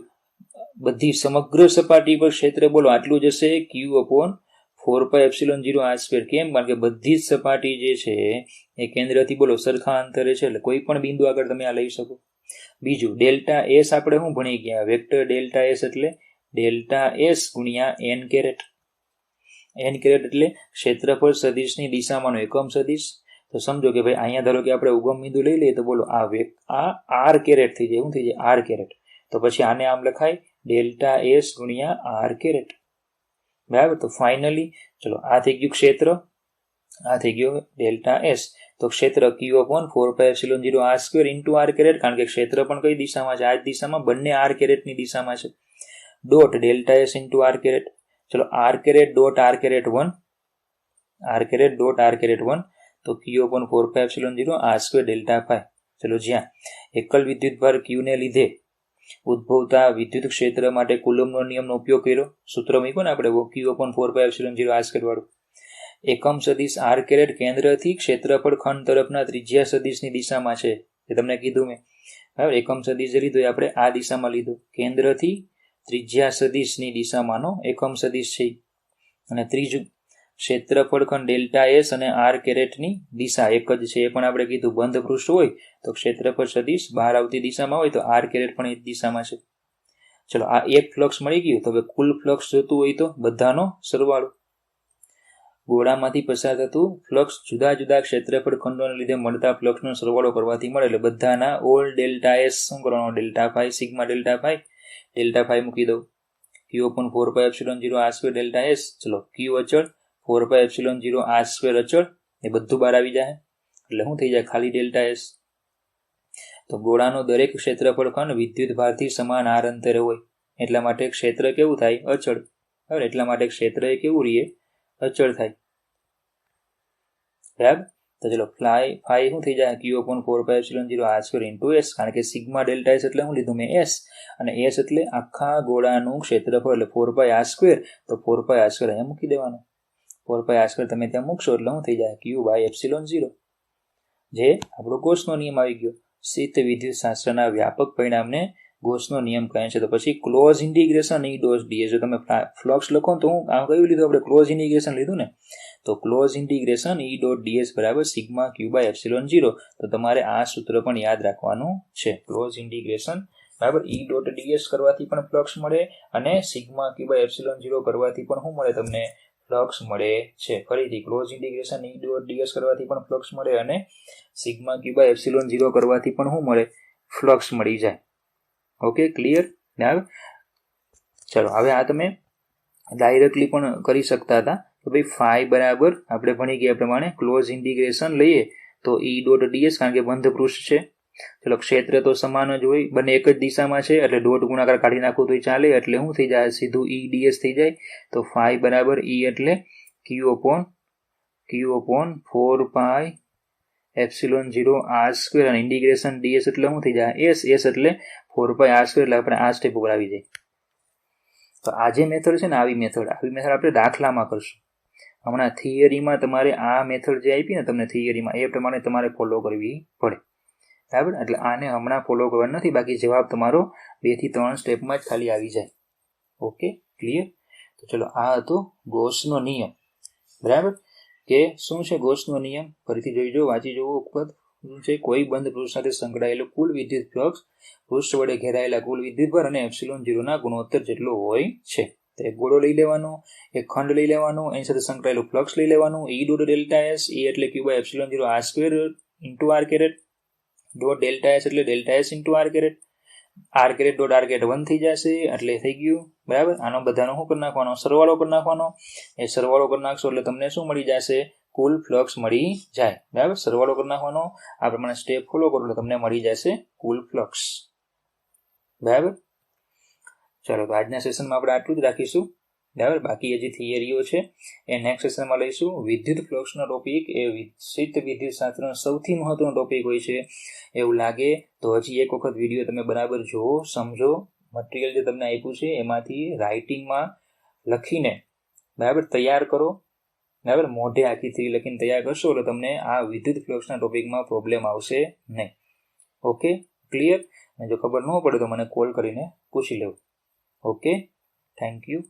બધી સમગ્ર સપાટી પર ક્ષેત્ર બોલો આટલું જશે Q/4πε0 R². કેમ? કારણ કે બધી જ સપાટી જે છે એ કેન્દ્રથી બોલો સરખા અંતરે છે, એટલે કોઈ પણ બિંદુ આગળ તમે આ લઈ શકો. બીજું ડેલ્ટા એસ આપણે શું ભણી ગયા, વેક્ટર ડેલ્ટા એસ એટલે ડેલ્ટા એસ ગુણ્યા એન કેરેટ. એન કેરેટ એટલે ક્ષેત્રફળ સદિશની દિશામાંનો એકમ સદિશ. તો સમજો કે ભાઈ અહીંયા ધારો કે આપણે ઉગમ બિંદુ લઈ લઈએ તો બોલો આ આર કેરેટ થઈ જાય. શું થઈ જાય? R caret. તો પછી આને આમ લખાય ડેલ્ટા એસ ગુણ્યા આર કેરેટ. બરાબર. તો ફાઇનલી ચલો આ થઈ ગયું ક્ષેત્ર, આ થઈ ગયો ડેલ્ટા એસ. તો ક્ષેત્ર Q/4πε0 R square into R caret, કારણ કે ક્ષેત્ર પણ કઈ દિશામાં છે? આ જ દિશામાં, બંને આર કેરેટની દિશામાં છે. Dot delta S into R caret. ચલો R caret dot R caret 1, R caret dot R caret 1. તો Q/4πε0 R square delta phi. ચલો જ્યાં એકલ વિદ્યુતભાર Q ને લીધે ઉદ્ભવતા વિદ્યુત ક્ષેત્ર માટે કુલમનો નિયમનો ઉપયોગ કર્યો. સૂત્ર મૂક્યું ને આપણે Q/4πε0 આર સ્ક્વેર વાળું. એકમ સદિશ આર કેરેટ કેન્દ્રથી ક્ષેત્રફળ ખંડ તરફના ત્રિજ્યા સદિશની દિશામાં છે. એ તમને કીધું મેં. બરાબર. એકમ સદિશ લીધો એ આપણે આ દિશામાં લીધો. કેન્દ્રથી ત્રિજ્યા સદિશની દિશામાંનો એકમ સદિશ છે. અને ત્રીજું ક્ષેત્રફળ ખંડ ડેલ્ટા એસ અને આર કેરેટની દિશા એક જ છે. એ પણ આપણે કીધું બંધ પૃષ્ઠ હોય તો ક્ષેત્રફળ સદિશ બહાર આવતી દિશામાં હોય તો આર કેરેટ પણ એ જ દિશામાં છે. ચલો આ એક ફ્લક્સ મળી ગયું. તો હવે કુલ ફ્લક્સ જોતું હોય તો બધાનો સરવાળો. ગોળામાંથી પસાર થતું ફ્લક્સ જુદા જુદા ક્ષેત્રફળ ખંડોને લીધે મળતા ફ્લક્સનો સરવાળો કરવાથી મળે. એટલે બધાના ઓલ ડેલ્ટા એસ શું કરવાનો? Delta phi, sigma delta phi. Delta phi મૂકી દઉં. Q/4πε0 R square delta S. ચલો Q અચળ, 4πε0 આર સ્ક્વેર અચળ, એ બધું બહાર આવી જાય. એટલે શું થઈ જાય? ખાલી ડેલ્ટા એસ. તો ગોળાનો દરેક ક્ષેત્રફળ ખંડ વિદ્યુત ભારથી સમાન આર અંતરે હોય. એટલા માટે ક્ષેત્ર કેવું થાય? અચળ. બરાબર. એટલા માટે ક્ષેત્ર એ કેવું રહીએ? અચળ થાય. બરાબર. તો ચલો ફાઈ શું થઈ જાય? Q/4πε0 R square into S. કારણ કે સિગ્મા ડેલ્ટા એસ એટલે શું લીધું મેં? એસ. અને એસ એટલે આખા ગોળાનું ક્ષેત્રફળ એટલે 4π આર સ્ક્વેર. તો 4π આર સ્ક્વેર અહીંયા મૂકી દેવાનું. 4π આર સ્ક્વેર તમે ત્યાં મૂકશો એટલે શું થઈ જાય? Q/ε0. જે આપણો ગોસનો નિયમ આવી ગયો. શીત વિદ્યુત શાસ્ત્રના વ્યાપક પરિણામને ગોસનો નિયમ કહે છે. તો પછી ક્લોઝ ઇન્ટિગ્રેશન ઈ ડોટ ડીએસ. જો તમે ફ્લક્સ લખો તો હું આમ કયું લીધું? આપણે ક્લોઝ ઇન્ટિગ્રેશન લીધું ને. તો ક્લોઝ ઇન્ટિગ્રેશન ઈ ડોટ ડીએસ બરાબર સિગ્મા Q/ε0. તો તમારે આ સૂત્ર પણ યાદ રાખવાનું છે. ક્લોઝ ઇન્ટિગ્રેશન બરાબર ઈ ડોટ ડીએસ કરવાથી પણ ફ્લક્સ મળે અને સિગ્મા Q/ε0 કરવાથી પણ શું મળે તમને? ફ્લક્સ મળે છે. ફરીથી ક્લોઝ ઇન્ટિગ્રેશન ઈ ડોટ ડીએસ કરવાથી પણ ફ્લક્સ મળે અને સિગ્મા Q/ε0 કરવાથી પણ શું મળે? ફ્લક્સ મળી જાય. Okay, clear? ચલો હવે આ તમે ડાયરેક્ટલી પણ કરી શકતા હતા કે ભાઈ ફાઈ બરાબર આપણે ભણી ગયા પ્રમાણે ક્લોઝ ઇન્ટિગ્રેશન લઈએ તો ઈ ડોટ ડીએસ, કારણ કે બંધ પૃષ્ઠ છે. ચલો ક્ષેત્ર તો સમાન જ હોય, બંને એક જ દિશામાં છે એટલે ડોટ ગુણાકાર કાઢી નાખવું તો ચાલે. એટલે શું થઈ જાય? સીધું ઈ ડીએસ થઈ જાય. તો ફાઈ બરાબર ઈ એટલે Q/4πε0 આર સ્ક્વેર અને ઇન્ટિગ્રેશન ડીએસ એટલે શું થઈ જાય? એસ. એસ એટલે 4π આર સ્ક્વેર. એટલે આપણે આ સ્ટેપ ઉપર આવી જાય. તો આ જે મેથડ છે ને, આવી મેથડ આપણે દાખલામાં કરશું. હમણાં થિયરીમાં તમારે આ મેથડ જે આપી ને તમને થિયરીમાં, એ પ્રમાણે તમારે ફોલો કરવી પડે. બરાબર. એટલે આને હમણાં ફોલો કરવાનું નથી, બાકી જવાબ તમારો 2 થી 3 સ્ટેપમાં જ ખાલી આવી જાય. Okay, clear? તો ચલો આ હતો ગોસનો નિયમ. બરાબર. કે શું છે ગોસનો નિયમ? ફરીથી જોઈજો, વાંચી જવો ઉપર. શું છે? કોઈ બંધ પૃષ્ઠ સાથે સંકળાયેલું કુલ વિદ્યુત ફ્લક્સ પૃષ્ઠ વડે ઘેરાયેલા કુલ વિદ્યુતભાર અને ε0 ના ગુણોત્તર જેટલો હોય છે. તો એક ગોળો લઈ લેવાનો, એક ખંડ લઈ લેવાનો, એની સાથે સંકળાયેલું ફ્લક્સ લઈ લેવાનું. E dot delta S, E એટલે Q/ε0 R square into R caret. Dot delta S એટલે delta S into R caret. R caret dot R caret 1 થઈ જશે. એટલે થઈ ગયું. બરાબર. આનો બધાનો શું કરી નાખવાનો? સરવાળો કરી નાખવાનો. એ સરવાળો કરી નાખશો એટલે તમને શું મળી જશે? કુલ ફ્લક્સ મળી જાય. બરાબર. સરવાળો કરી નાખવાનો. આ પ્રમાણે સ્ટેપ ફોલો કરો એટલે તમને મળી જશે કુલ ફ્લક્સ. બરાબર. ચાલો તો આજના સેશનમાં આપણે આટલું જ રાખીશું. બરાબર. બાકી હજી થિયરીઓ છે એ નેક્સ્ટ સેશનમાં લઈશું. વિદ્યુત ફ્લક્સનો ટોપિક એ શીત વિદ્યુત શાસ્ત્રનો સૌથી મહત્વનો ટોપિક હોય છે એવું લાગે તો હજી એક વખત વિડીયો તમે બરાબર જુઓ, સમજો. મટીરિયલ જે તમને આપ્યું છે એમાંથી રાઇટિંગમાં લખીને બરાબર તૈયાર કરો. બરાબર. મોઢે આખી થિયરી લખીને તૈયાર કરશો એટલે તમને આ વિદ્યુત ફ્લક્સના ટોપિકમાં પ્રોબ્લેમ આવશે નહીં. Okay, clear? અને જો ખબર ન પડે તો મને કોલ કરીને પૂછી લેવું. Okay, thank you.